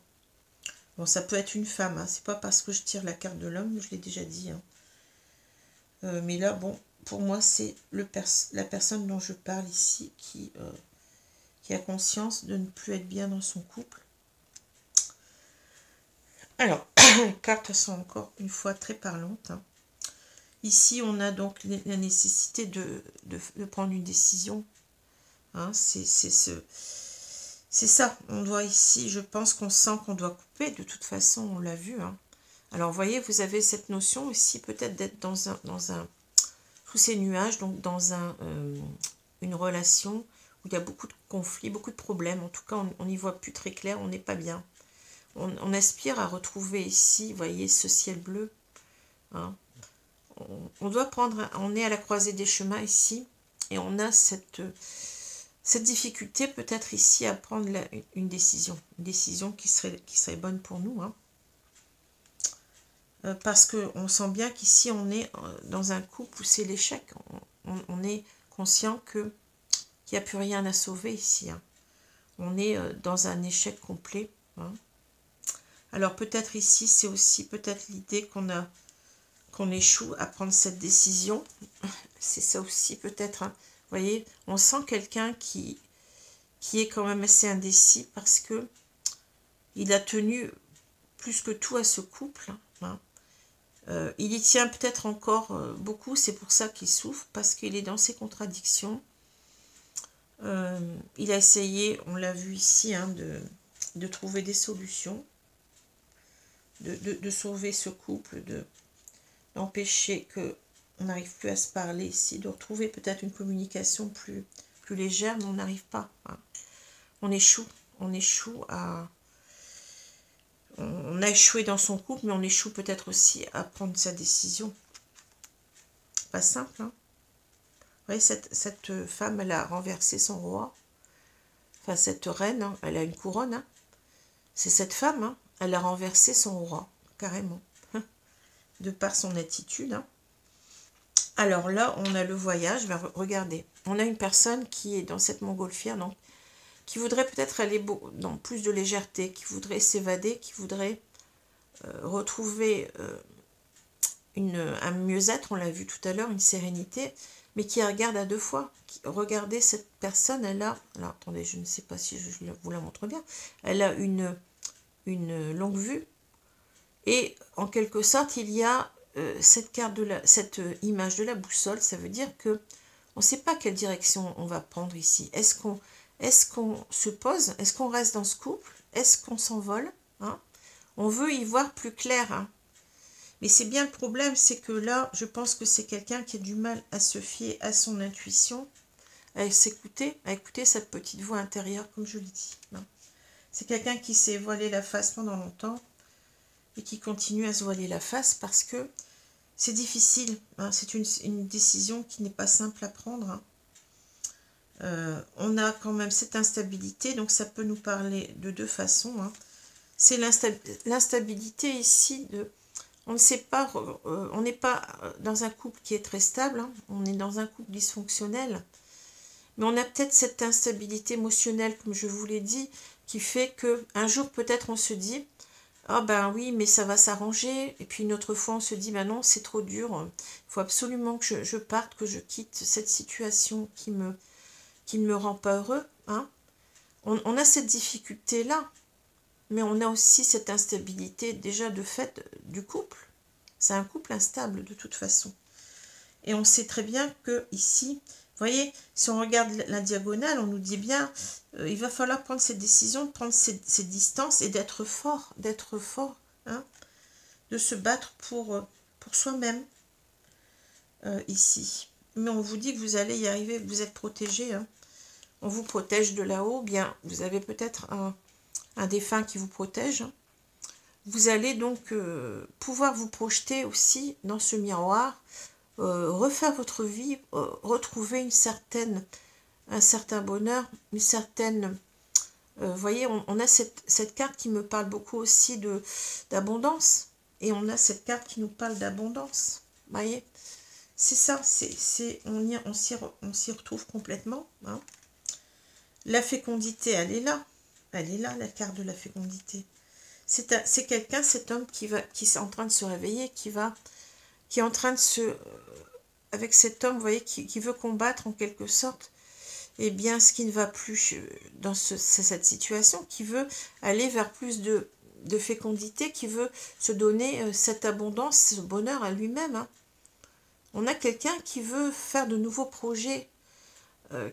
Bon, ça peut être une femme, hein. C'est pas parce que je tire la carte de l'homme, je l'ai déjà dit. Hein. Mais là, bon, pour moi, c'est la personne dont je parle ici qui a conscience de ne plus être bien dans son couple. Alors, les cartes sont encore une fois très parlantes. Hein. Ici, on a donc la nécessité de prendre une décision. Hein, c'est ça. On doit ici, je pense qu'on sent qu'on doit couper. De toute façon, on l'a vu. Hein. Alors, vous voyez, vous avez cette notion aussi peut-être d'être dans un sous ces nuages, donc dans une relation où il y a beaucoup de conflits, beaucoup de problèmes. En tout cas, on n'y voit plus très clair, on n'est pas bien. On aspire à retrouver ici, vous voyez, ce ciel bleu. Hein. On doit prendre, on est à la croisée des chemins ici, et on a cette difficulté peut-être ici à prendre une décision qui serait bonne pour nous. Hein. Parce qu'on sent bien qu'ici on est dans un couple où c'est l'échec. On est conscient qu'il n'y a plus rien à sauver ici. Hein. On est dans un échec complet. Hein. Alors peut-être ici, c'est aussi peut-être l'idée qu'on échoue à prendre cette décision. C'est ça aussi peut-être. Hein. Vous voyez, on sent quelqu'un qui est quand même assez indécis parce que il a tenu plus que tout à ce couple. Hein. Il y tient peut-être encore beaucoup, c'est pour ça qu'il souffre, parce qu'il est dans ses contradictions. Il a essayé, on l'a vu ici, hein, de trouver des solutions, de sauver ce couple, d'empêcher qu'on n'arrive plus à se parler ici, de retrouver peut-être une communication plus légère, mais on n'arrive pas. Hein. On échoue à... On a échoué dans son couple, mais on échoue peut-être aussi à prendre sa décision. Pas simple, hein. Vous voyez, cette femme, elle a renversé son roi. Enfin, cette reine, hein, elle a une couronne. Hein. C'est cette femme, hein, elle a renversé son roi, carrément. De par son attitude. Hein. Alors là, on a le voyage. Ben, regardez, on a une personne qui est dans cette montgolfière, donc qui voudrait peut-être aller dans plus de légèreté, qui voudrait s'évader, qui voudrait retrouver un mieux-être, on l'a vu tout à l'heure, une sérénité, mais qui regarde à deux fois. Regardez cette personne, elle a... Alors, attendez, je ne sais pas si je vous la montre bien. Elle a une longue vue, et en quelque sorte, il y a cette image de la boussole. Ça veut dire que on ne sait pas quelle direction on va prendre ici. Est-ce qu'on se pose? Est-ce qu'on reste dans ce couple? Est-ce qu'on s'envole? Hein? On veut y voir plus clair. Hein? Mais c'est bien le problème, c'est que là, je pense que c'est quelqu'un qui a du mal à se fier à son intuition, à s'écouter, à écouter cette petite voix intérieure, comme je l'ai dit. Hein? C'est quelqu'un qui s'est voilé la face pendant longtemps et qui continue à se voiler la face parce que c'est difficile. Hein? C'est une décision qui n'est pas simple à prendre. Hein? On a quand même cette instabilité, donc ça peut nous parler de deux façons. Hein. C'est l'instabilité ici de... On ne sait pas, on n'est pas dans un couple qui est très stable, hein. On est dans un couple dysfonctionnel, mais on a peut-être cette instabilité émotionnelle, comme je vous l'ai dit, qui fait qu'un jour peut-être on se dit « Ah ben oui, mais ça va s'arranger », et puis une autre fois on se dit « Ben non, c'est trop dur, il faut absolument que je parte, que je quitte cette situation qui ne me rend pas heureux. Hein. » On a cette difficulté-là, mais on a aussi cette instabilité déjà de fait du couple. C'est un couple instable de toute façon. Et on sait très bien que ici, vous voyez, si on regarde la diagonale, on nous dit bien, il va falloir prendre cette décision, de prendre ces distances et d'être fort, hein, de se battre pour soi-même ici. Mais on vous dit que vous allez y arriver, que vous êtes protégé. Hein. On vous protège de là-haut, bien, vous avez peut-être un défunt qui vous protège. Vous allez donc pouvoir vous projeter aussi dans ce miroir, refaire votre vie, retrouver un certain bonheur, une certaine... vous voyez, on a cette carte qui me parle beaucoup aussi d'abondance, et on a cette carte qui nous parle d'abondance. Vous voyez, c'est ça, on s'y retrouve complètement. Hein. La fécondité, elle est là, la carte de la fécondité. C'est quelqu'un, cet homme qui est en train de se réveiller, qui est en train de avec cet homme, vous voyez, qui veut combattre en quelque sorte, eh bien, ce qui ne va plus dans cette situation, qui veut aller vers plus de fécondité, qui veut se donner cette abondance, ce bonheur à lui-même. Hein. On a quelqu'un qui veut faire de nouveaux projets,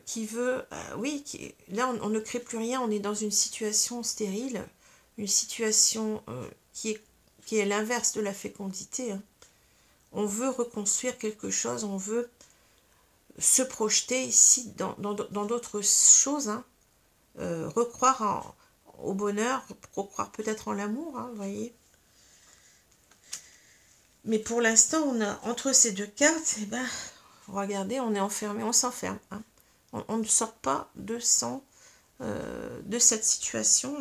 qui veut, oui, là on ne crée plus rien, on est dans une situation stérile, une situation qui est l'inverse de la fécondité. Hein. On veut reconstruire quelque chose, on veut se projeter ici dans d'autres choses, hein. Recroire au bonheur, recroire peut-être en l'amour, hein, vous voyez. Mais pour l'instant, on a entre ces deux cartes, eh ben, regardez, on est enfermé, on s'enferme. Hein. On ne sort pas de cette situation.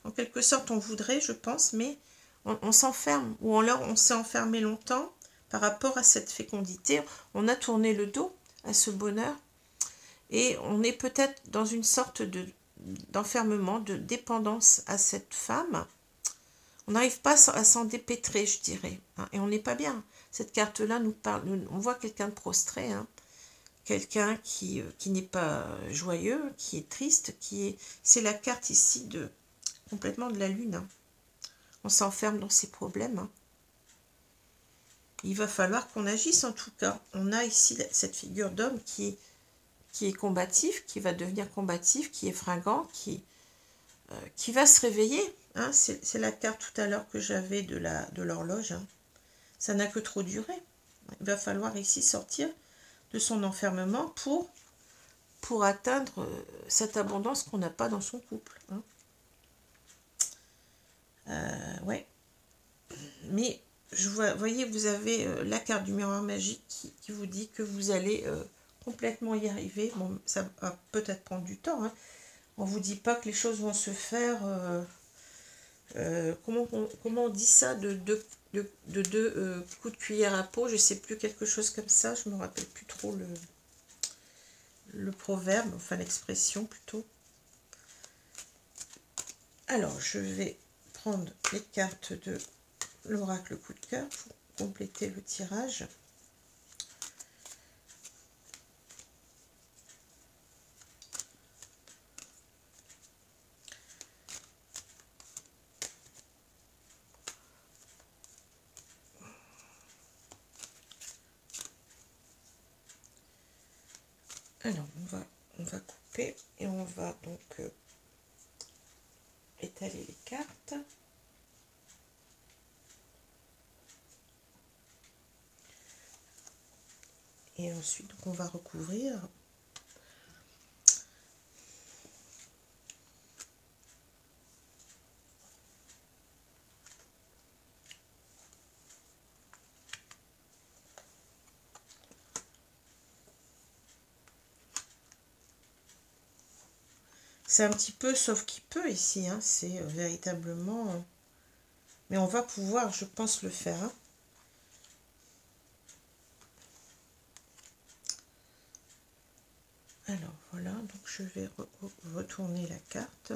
En quelque sorte, on voudrait, je pense, mais on s'enferme. Ou alors, on s'est enfermé longtemps par rapport à cette fécondité. On a tourné le dos à ce bonheur. Et on est peut-être dans une sorte d'enfermement, de dépendance à cette femme. On n'arrive pas à s'en dépêtrer, je dirais. Hein, et on n'est pas bien. Cette carte-là nous parle, on voit quelqu'un de prostré, hein, quelqu'un qui n'est pas joyeux, qui est triste, c'est la carte ici complètement de la lune. Hein. On s'enferme dans ses problèmes. Hein. Il va falloir qu'on agisse en tout cas. On a ici cette figure d'homme qui est combatif, qui va devenir combatif, qui est fringant, qui va se réveiller. Hein. C'est la carte tout à l'heure que j'avais de l'horloge. Hein. Ça n'a que trop duré. Il va falloir ici sortir de son enfermement pour atteindre cette abondance qu'on n'a pas dans son couple. Hein. Ouais. Mais, voyez, vous avez la carte du miroir magique qui vous dit que vous allez complètement y arriver. Bon, ça va peut-être prendre du temps. Hein. On ne vous dit pas que les choses vont se faire... comment on dit ça, de deux coups de cuillère à peau, je ne sais plus, quelque chose comme ça, je ne me rappelle plus trop le proverbe, enfin l'expression plutôt. Alors, je vais prendre les cartes de l'oracle coup de cœur pour compléter le tirage. Alors, on va couper et on va donc étaler les cartes. Et ensuite, donc, on va recouvrir. C'est un petit peu sauf qui peut ici, hein. C'est véritablement... mais on va pouvoir, je pense, le faire. Hein. Alors, voilà, donc je vais retourner la carte.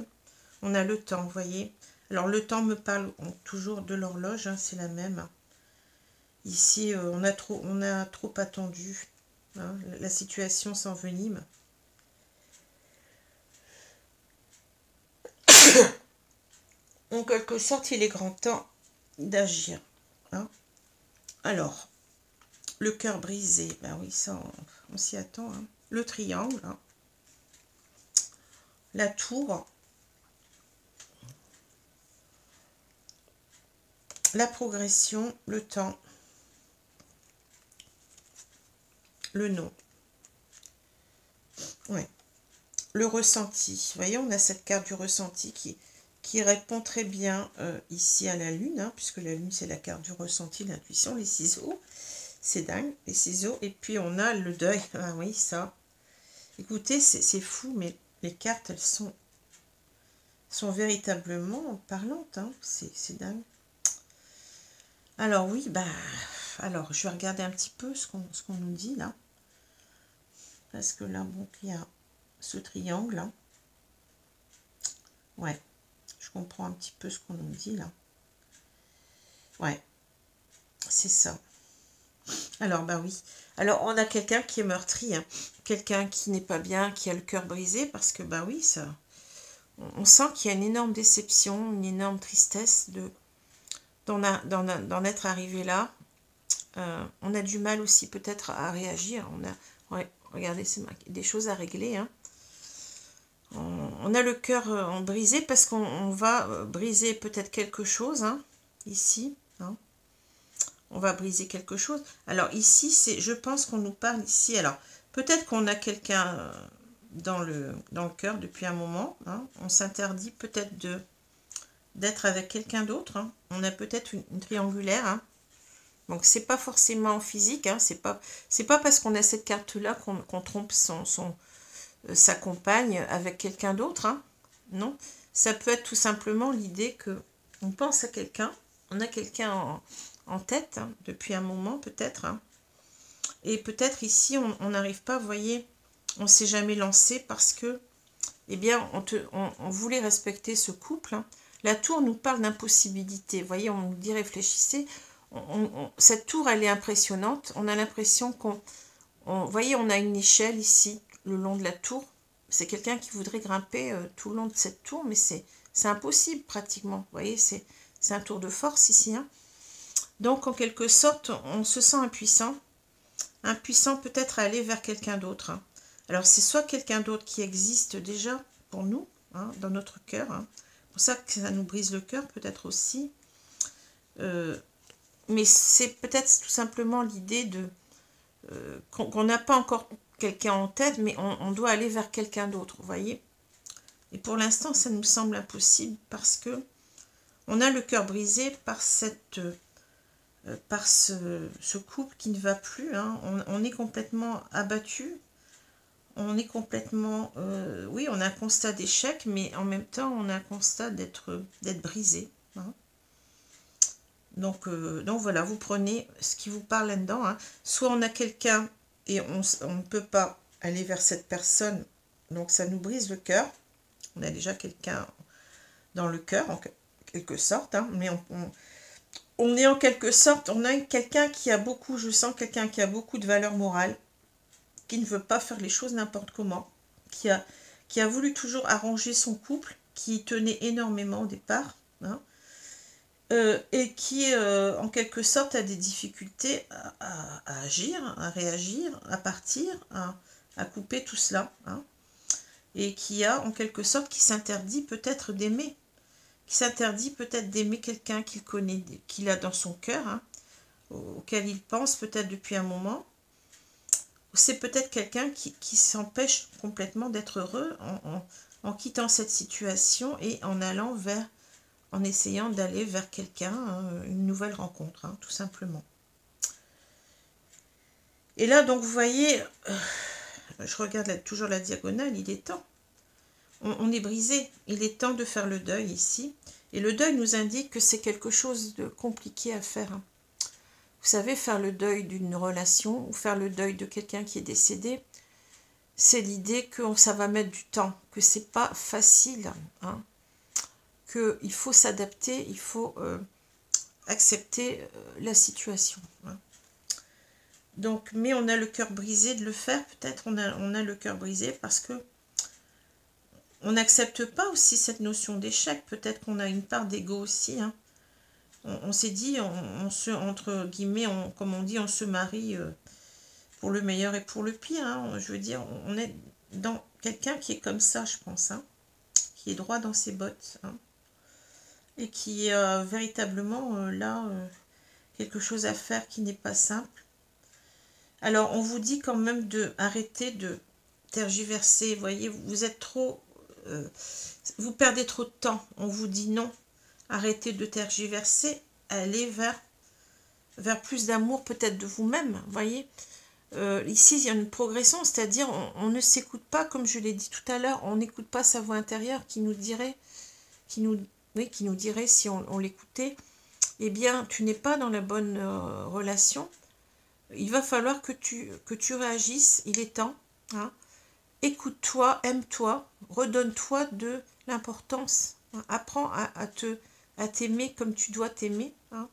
On a le temps, vous voyez. Alors, le temps me parle toujours de l'horloge, hein, c'est la même. Ici, on a trop attendu. Hein, la situation s'envenime. En quelque sorte, il est grand temps d'agir. Hein. Alors, le cœur brisé, ben oui, ça, on s'y attend. Hein. Le triangle, hein. La tour, la progression, le temps, le nom. Ouais. Le ressenti. Vous voyez, on a cette carte du ressenti qui répond très bien ici à la lune, hein, puisque la lune, c'est la carte du ressenti, l'intuition, les ciseaux. C'est dingue, les ciseaux. Et puis, on a le deuil. Ah oui, ça. Écoutez, c'est fou, mais les cartes, elles sont véritablement parlantes. Hein. C'est dingue. Alors, oui, bah... alors, je vais regarder un petit peu ce qu'on nous dit, là. Parce que là, bon, il y a ce triangle. Hein. Ouais. Je comprends un petit peu ce qu'on nous dit là. Ouais, c'est ça. Alors, bah oui. Alors, on a quelqu'un qui est meurtri, hein. Quelqu'un qui n'est pas bien, qui a le cœur brisé, parce que, bah oui, ça... On sent qu'il y a une énorme déception, une énorme tristesse d'en être arrivé là. On a du mal aussi peut-être à réagir. Ouais, regardez, c'est des choses à régler, hein. On a le cœur brisé parce qu'on va briser peut-être quelque chose, hein, ici, hein. On va briser quelque chose. Alors ici, je pense qu'on nous parle ici. Alors, peut-être qu'on a quelqu'un dans le cœur depuis un moment, hein. On s'interdit peut-être d'être avec quelqu'un d'autre, hein. On a peut-être une triangulaire, hein. Donc, c'est pas forcément physique, hein. C'est pas parce qu'on a cette carte-là qu'on trompe sa compagne avec quelqu'un d'autre, hein. Non, ça peut être tout simplement l'idée que on pense à quelqu'un, on a quelqu'un en tête, hein, depuis un moment peut-être, hein. Et peut-être ici on n'arrive pas, vous voyez, on s'est jamais lancé parce que, eh bien, on voulait respecter ce couple, hein. La tour nous parle d'impossibilité, vous voyez, on nous dit réfléchissez, cette tour elle est impressionnante, on a l'impression vous voyez, on a une échelle ici, le long de la tour. C'est quelqu'un qui voudrait grimper tout le long de cette tour, mais c'est impossible pratiquement. Vous voyez, c'est un tour de force ici, hein. Donc, en quelque sorte, on se sent impuissant. Impuissant peut-être à aller vers quelqu'un d'autre, hein. Alors, c'est soit quelqu'un d'autre qui existe déjà pour nous, hein, dans notre cœur, hein. C'est pour ça que ça nous brise le cœur, peut-être aussi. Mais c'est peut-être tout simplement l'idée qu'on n'a pas encore quelqu'un en tête, mais on doit aller vers quelqu'un d'autre, vous voyez. Et pour l'instant, ça nous semble impossible parce que on a le cœur brisé par ce couple qui ne va plus, hein. On est complètement abattu, on est complètement... oui, on a un constat d'échec, mais en même temps, on a un constat d'être brisé, hein. Donc voilà, vous prenez ce qui vous parle là-dedans, hein. Soit on a quelqu'un et on ne peut pas aller vers cette personne, donc ça nous brise le cœur. On a déjà quelqu'un dans le cœur, en quelque sorte, hein, mais on est en quelque sorte, on a quelqu'un qui a beaucoup, je sens quelqu'un qui a beaucoup de valeur morale, qui ne veut pas faire les choses n'importe comment, qui a voulu toujours arranger son couple, qui tenait énormément au départ, hein. Et qui, en quelque sorte, a des difficultés à agir, à réagir, à partir, à couper tout cela, hein. Et qui a, en quelque sorte, qui s'interdit peut-être d'aimer, qui s'interdit peut-être d'aimer quelqu'un qu'il connaît, qu'il a dans son cœur, hein, auquel il pense peut-être depuis un moment. C'est peut-être quelqu'un qui s'empêche complètement d'être heureux en quittant cette situation et en essayant d'aller vers quelqu'un, hein, une nouvelle rencontre, hein, tout simplement. Et là, donc, vous voyez, je regarde toujours la diagonale, il est temps. On est brisé, il est temps de faire le deuil ici. Et le deuil nous indique que c'est quelque chose de compliqué à faire, hein. Vous savez, faire le deuil d'une relation ou faire le deuil de quelqu'un qui est décédé, c'est l'idée que ça va mettre du temps, que c'est pas facile, hein. Qu'il faut s'adapter, il faut accepter la situation, hein. Donc, mais on a le cœur brisé de le faire, peut-être on a le cœur brisé parce que on n'accepte pas aussi cette notion d'échec, peut-être qu'on a une part d'ego aussi, hein. On s'est dit, entre guillemets, comme on dit, on se marie pour le meilleur et pour le pire, hein. Je veux dire, on est dans quelqu'un qui est comme ça, je pense, hein, qui est droit dans ses bottes, hein. Et qui est véritablement là, quelque chose à faire qui n'est pas simple. Alors, on vous dit quand même d'arrêter de tergiverser, vous voyez, vous êtes trop... vous perdez trop de temps, on vous dit non, arrêtez de tergiverser, allez vers plus d'amour peut-être de vous-même, vous voyez. Ici, il y a une progression, c'est-à-dire on ne s'écoute pas, comme je l'ai dit tout à l'heure, on n'écoute pas sa voix intérieure qui nous dirait, si on l'écoutait, eh bien, tu n'es pas dans la bonne relation. Il va falloir que tu réagisses, il est temps, hein. Écoute-toi, aime-toi, redonne-toi de l'importance hein. Apprends à t'aimer comme tu dois t'aimer. Hein.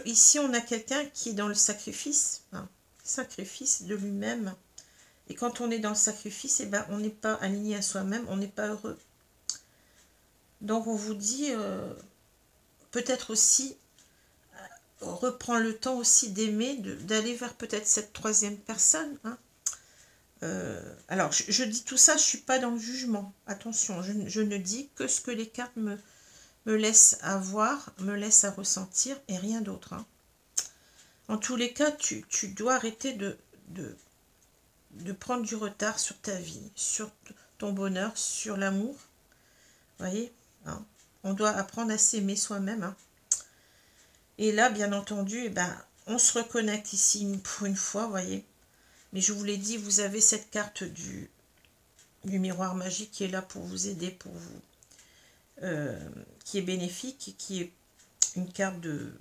Ici, on a quelqu'un qui est dans le sacrifice, hein, sacrifice de lui-même. Et quand on est dans le sacrifice, eh ben, on n'est pas aligné à soi-même, on n'est pas heureux. Donc on vous dit, peut-être aussi, reprends le temps aussi d'aimer, d'aller vers peut-être cette troisième personne. Hein. Alors, je dis tout ça, je ne suis pas dans le jugement. Attention, je ne dis que ce que les cartes me laissent à voir, me laissent à ressentir, et rien d'autre. Hein. En tous les cas, tu dois arrêter de prendre du retard sur ta vie, sur ton bonheur, sur l'amour. Vous voyez, hein, on doit apprendre à s'aimer soi-même. Hein. Et là, bien entendu, eh ben, on se reconnecte ici pour une fois, vous voyez. Mais je vous l'ai dit, vous avez cette carte du miroir magique qui est là pour vous aider, pour vous, qui est bénéfique, qui est une carte de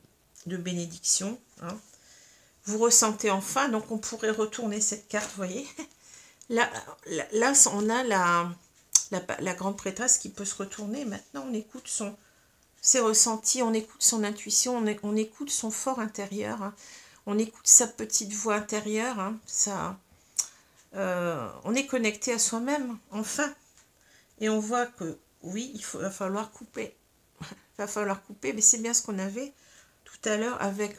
bénédiction. Hein. Vous ressentez enfin, donc on pourrait retourner cette carte, vous voyez. Là, on a la grande prêtresse qui peut se retourner. Maintenant, on écoute ses ressentis, on écoute son intuition, on écoute son fort intérieur. Hein. On écoute sa petite voix intérieure. Hein. On est connecté à soi-même, enfin. Et on voit que, oui, va falloir couper. Il va falloir couper, mais c'est bien ce qu'on avait tout à l'heure avec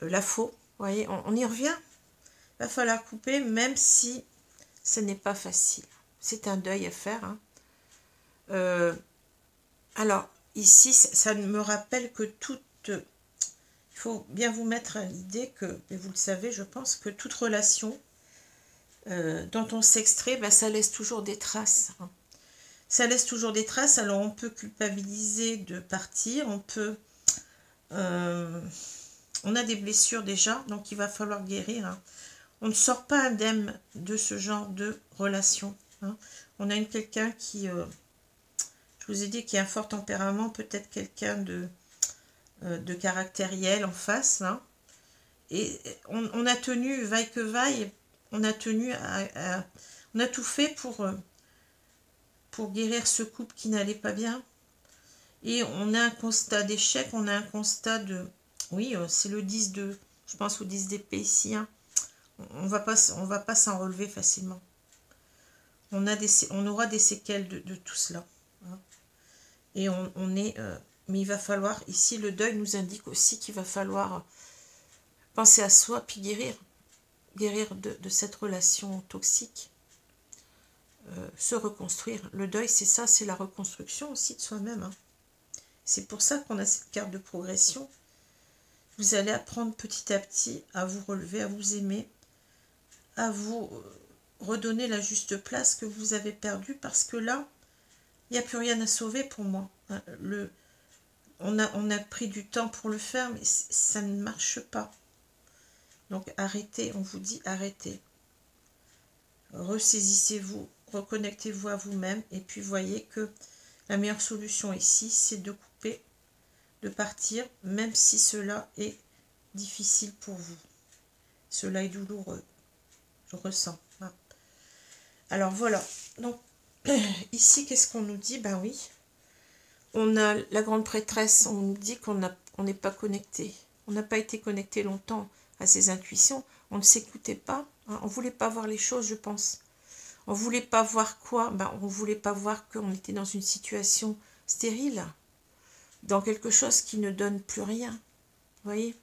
la faux. Vous voyez, on y revient. Il va falloir couper, même si ce n'est pas facile. C'est un deuil à faire. Hein. Alors, ici, ça me rappelle que il faut bien vous mettre à l'idée que, et vous le savez, je pense, que toute relation dont on s'extrait, ben, ça laisse toujours des traces. Hein. Ça laisse toujours des traces, alors on peut culpabiliser de partir, on a des blessures déjà, donc il va falloir guérir. Hein. On ne sort pas indemne de ce genre de relation. Hein. On a quelqu'un qui, je vous ai dit, qui a un fort tempérament, peut-être quelqu'un de caractériel en face. Hein. Et on a tenu, vaille que vaille, on a tenu on a tout fait pour guérir ce couple qui n'allait pas bien. Et on a un constat d'échec, on a un constat de... Oui, c'est le 10 de... Je pense au 10 d'épée ici. Hein. On va pas s'en relever facilement. On aura des séquelles de tout cela. Hein. Et on est... mais il va falloir... Ici, le deuil nous indique aussi qu'il va falloir penser à soi, puis guérir. Guérir de cette relation toxique. Se reconstruire. Le deuil, c'est ça, c'est la reconstruction aussi de soi-même. Hein. C'est pour ça qu'on a cette carte de progression. Vous allez apprendre petit à petit à vous relever, à vous aimer, à vous redonner la juste place que vous avez perdue, parce que là, il n'y a plus rien à sauver pour moi. Hein. On a pris du temps pour le faire, mais ça ne marche pas. Donc arrêtez, on vous dit arrêtez. Ressaisissez-vous, reconnectez-vous à vous-même, et puis voyez que la meilleure solution ici, c'est de couper, de partir, même si cela est difficile pour vous. Cela est douloureux. Je ressens. Hein. Alors voilà. Donc, ici, qu'est-ce qu'on nous dit? Ben oui. On a la grande prêtresse, on nous dit qu'on n'est pas connecté. On n'a pas été connecté longtemps à ses intuitions. On ne s'écoutait pas. Hein. On ne voulait pas voir les choses, je pense. On ne voulait pas voir quoi? Ben, on ne voulait pas voir qu'on était dans une situation stérile, dans quelque chose qui ne donne plus rien. Vous voyez,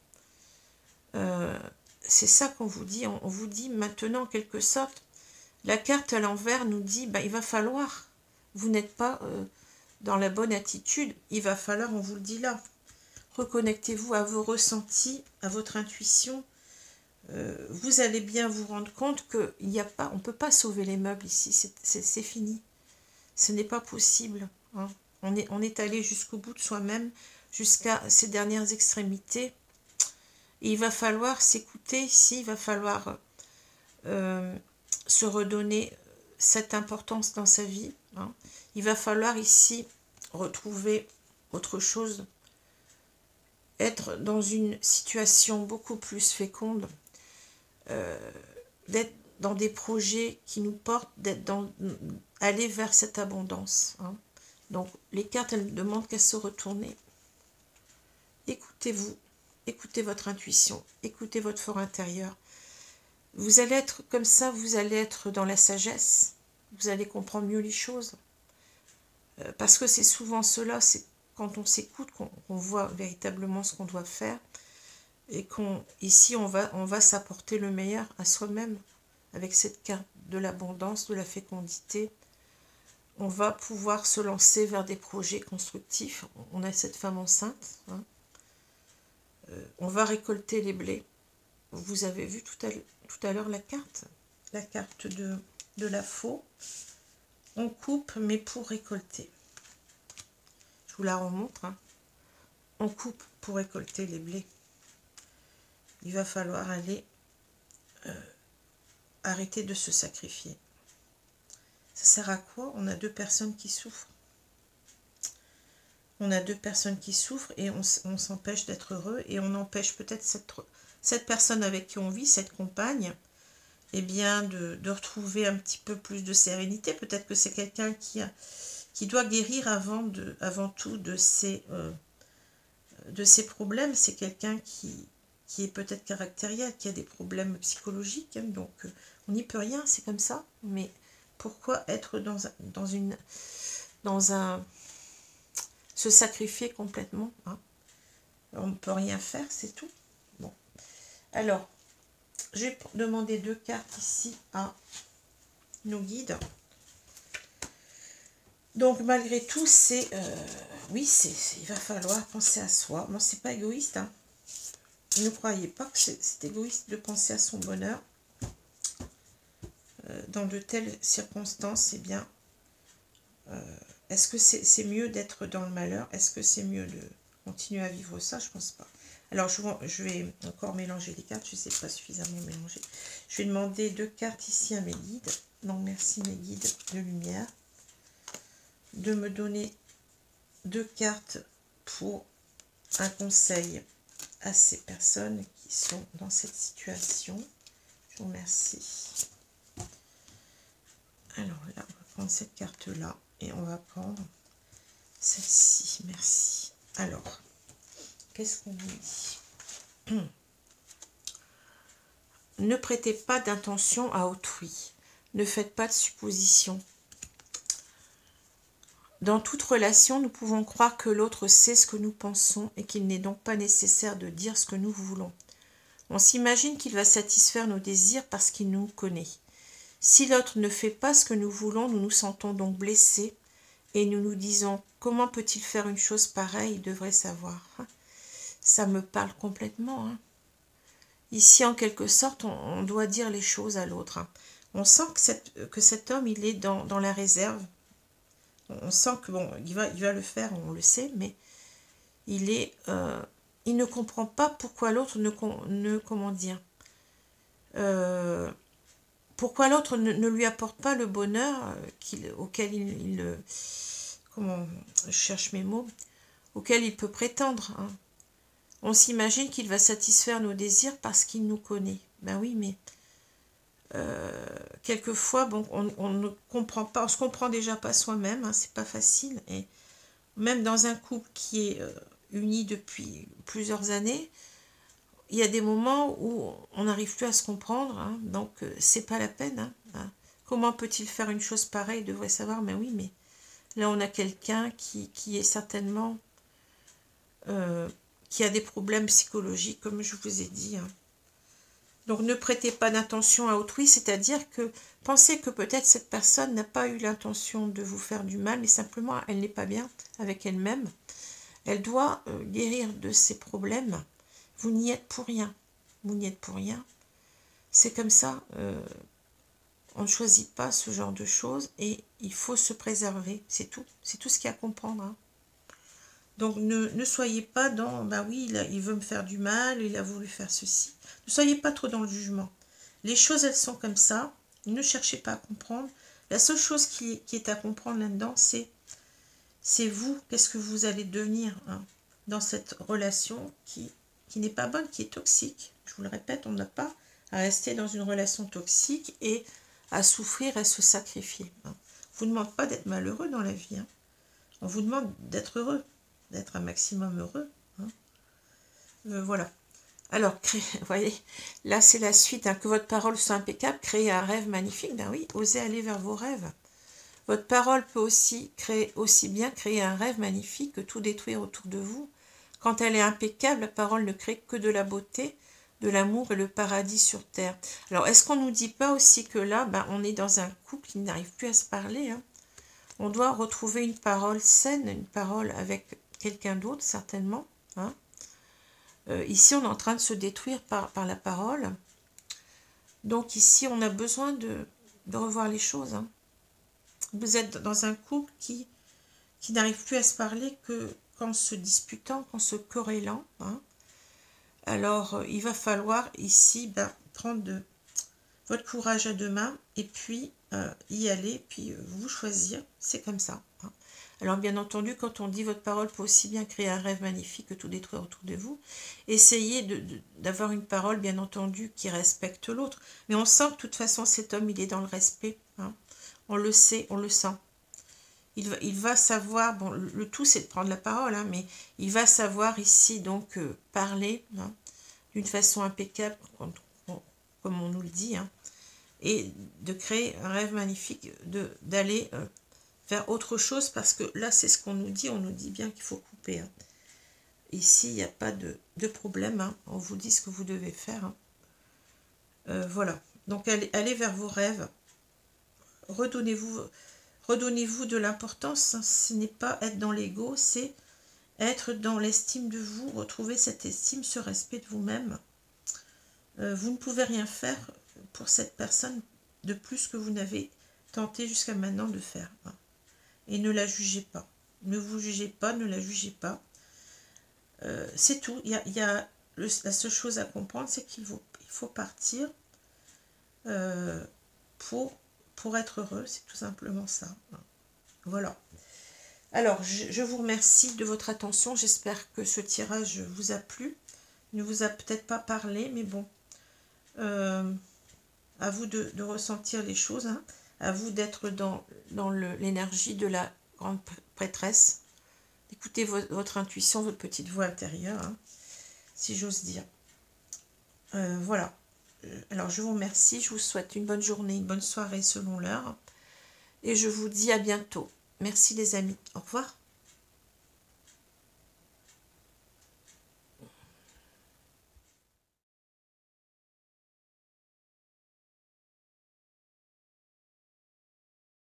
c'est ça qu'on vous dit. On vous dit maintenant, en quelque sorte, la carte à l'envers nous dit, ben, il va falloir, vous n'êtes pas dans la bonne attitude, il va falloir, on vous le dit là, reconnectez-vous à vos ressentis, à votre intuition. Vous allez bien vous rendre compte qu'on ne peut pas sauver les meubles ici, c'est fini. Ce n'est pas possible. Hein. On est allé jusqu'au bout de soi-même, jusqu'à ces dernières extrémités. Et il va falloir s'écouter ici, il va falloir se redonner cette importance dans sa vie. Hein. Il va falloir ici retrouver autre chose, être dans une situation beaucoup plus féconde, dans des projets qui nous portent, aller vers cette abondance. Hein. Donc, les cartes, elles demandent qu'à se retourner. Écoutez-vous, écoutez votre intuition, écoutez votre fort intérieur. Vous allez être comme ça, vous allez être dans la sagesse, vous allez comprendre mieux les choses. Parce que c'est souvent cela, c'est quand on s'écoute qu'on voit véritablement ce qu'on doit faire. Et ici, on va s'apporter le meilleur à soi-même. Avec cette carte de l'abondance, de la fécondité, on va pouvoir se lancer vers des projets constructifs. On a cette femme enceinte. Hein. On va récolter les blés. Vous avez vu tout à l'heure la carte de la faux. On coupe, mais pour récolter. Je vous la remontre. Hein. On coupe pour récolter les blés. Il va falloir aller arrêter de se sacrifier. Ça sert à quoi? On a deux personnes qui souffrent. On a deux personnes qui souffrent et on s'empêche d'être heureux et on empêche peut-être cette personne avec qui on vit, cette compagne, eh bien de retrouver un petit peu plus de sérénité. Peut-être que c'est quelqu'un qui doit guérir avant tout de ses problèmes. C'est quelqu'un qui est peut-être caractériel, qui a des problèmes psychologiques. Hein, donc, on n'y peut rien, c'est comme ça. Mais pourquoi être se sacrifier complètement, hein? On ne peut rien faire, c'est tout. Bon. Alors, je vais demander 2 cartes ici à nos guides. Donc, malgré tout, oui, il va falloir penser à soi. Bon, c'est pas égoïste, hein. Ne croyez pas que c'est égoïste de penser à son bonheur. Dans de telles circonstances, eh bien, est-ce que c'est mieux d'être dans le malheur? Est-ce que c'est mieux de continuer à vivre ça? Je pense pas. Alors, je vais encore mélanger les cartes. Je ne sais pas suffisamment mélanger. Je vais demander 2 cartes ici à mes guides. Donc, merci mes guides de lumière. De me donner 2 cartes pour un conseil à ces personnes qui sont dans cette situation. Je vous remercie. Alors là, on va prendre cette carte-là et on va prendre celle-ci. Merci. Alors, qu'est-ce qu'on dit? Ne prêtez pas d'intention à autrui. Ne faites pas de suppositions. Dans toute relation, nous pouvons croire que l'autre sait ce que nous pensons et qu'il n'est donc pas nécessaire de dire ce que nous voulons. On s'imagine qu'il va satisfaire nos désirs parce qu'il nous connaît. Si l'autre ne fait pas ce que nous voulons, nous nous sentons donc blessés et nous nous disons « Comment peut-il faire une chose pareille? Il devrait savoir. » Ça me parle complètement. Hein. Ici, en quelque sorte, on doit dire les choses à l'autre. Hein. On sent que cet homme, il est dans la réserve. On sent que bon, il va le faire, on le sait, mais il ne comprend pas pourquoi l'autre comment dire, pourquoi l'autre ne lui apporte pas le bonheur auquel comment je cherche mes mots, auquel il peut prétendre. Hein. On s'imagine qu'il va satisfaire nos désirs parce qu'il nous connaît. Ben oui, mais quelquefois, bon, on ne comprend pas, on se comprend déjà pas soi-même, hein, c'est pas facile. Et même dans un couple qui est uni depuis plusieurs années, il y a des moments où on n'arrive plus à se comprendre, hein, donc c'est pas la peine. Hein. Comment peut-il faire une chose pareille? Il devrait savoir, mais oui, mais là on a quelqu'un qui est certainement qui a des problèmes psychologiques, comme je vous ai dit. Hein. Donc ne prêtez pas d'intention à autrui, c'est-à-dire que pensez que peut-être cette personne n'a pas eu l'intention de vous faire du mal, mais simplement elle n'est pas bien avec elle-même. Elle doit guérir de ses problèmes. Vous n'y êtes pour rien. Vous n'y êtes pour rien. C'est comme ça. On ne choisit pas ce genre de choses et il faut se préserver. C'est tout. C'est tout ce qu'il y a à comprendre. Hein. Donc ne soyez pas dans, bah oui, il veut me faire du mal, il a voulu faire ceci. Ne soyez pas trop dans le jugement. Les choses, elles sont comme ça. Ne cherchez pas à comprendre. La seule chose qui est à comprendre là-dedans, c'est vous. Qu'est-ce que vous allez devenir hein, dans cette relation qui n'est pas bonne, qui est toxique. Je vous le répète, on n'a pas à rester dans une relation toxique et à souffrir et se sacrifier. Hein. On ne vous demande pas d'être malheureux dans la vie. Hein. On vous demande d'être heureux, d'être un maximum heureux. Hein. Voilà. Alors, vous voyez, là c'est la suite. Hein, que votre parole soit impeccable, créez un rêve magnifique. Ben oui, osez aller vers vos rêves. Votre parole peut aussi bien créer un rêve magnifique que tout détruire autour de vous. Quand elle est impeccable, la parole ne crée que de la beauté, de l'amour et le paradis sur terre. Alors, est-ce qu'on ne nous dit pas aussi que là, ben, on est dans un couple qui n'arrive plus à se parler, hein. On doit retrouver une parole saine, une parole avec quelqu'un d'autre, certainement. Hein. Ici, on est en train de se détruire par la parole. Donc ici, on a besoin de revoir les choses. Hein. Vous êtes dans un couple qui n'arrive plus à se parler qu'en se disputant, qu'en se querellant. Hein. Alors, il va falloir ici prendre votre courage à deux mains et puis y aller, puis vous choisir. C'est comme ça. Hein. Alors, bien entendu, quand on dit votre parole peut aussi bien créer un rêve magnifique que tout détruire autour de vous, essayez d'avoir une parole, bien entendu, qui respecte l'autre. Mais on sent que, de toute façon, cet homme, il est dans le respect. Hein. On le sait, on le sent. Il va savoir, bon, le tout, c'est de prendre la parole, hein, mais il va savoir ici, donc, parler hein, d'une façon impeccable, comme on nous le dit, hein, et de créer un rêve magnifique, d'aller vers autre chose, parce que là, c'est ce qu'on nous dit bien qu'il faut couper. Hein. Ici, il n'y a pas de problème, hein. On vous dit ce que vous devez faire. Hein. Voilà, donc allez vers vos rêves, redonnez-vous de l'importance. Hein. Ce n'est pas être dans l'ego, c'est être dans l'estime de vous, retrouver cette estime, ce respect de vous-même. Vous ne pouvez rien faire pour cette personne de plus que vous n'avez tenté jusqu'à maintenant de faire. Hein. Et ne la jugez pas. Ne vous jugez pas, ne la jugez pas. C'est tout. La seule chose à comprendre, c'est qu'il faut partir pour être heureux. C'est tout simplement ça. Voilà. Alors, je vous remercie de votre attention. J'espère que ce tirage vous a plu. Il ne vous a peut-être pas parlé, mais bon. À vous de ressentir les choses. Hein. À vous d'être dans l'énergie de la grande prêtresse. D'écouter votre intuition, votre petite voix intérieure, hein, si j'ose dire. Voilà. Alors, je vous remercie. Je vous souhaite une bonne journée, une bonne soirée selon l'heure. Et je vous dis à bientôt. Merci les amis. Au revoir.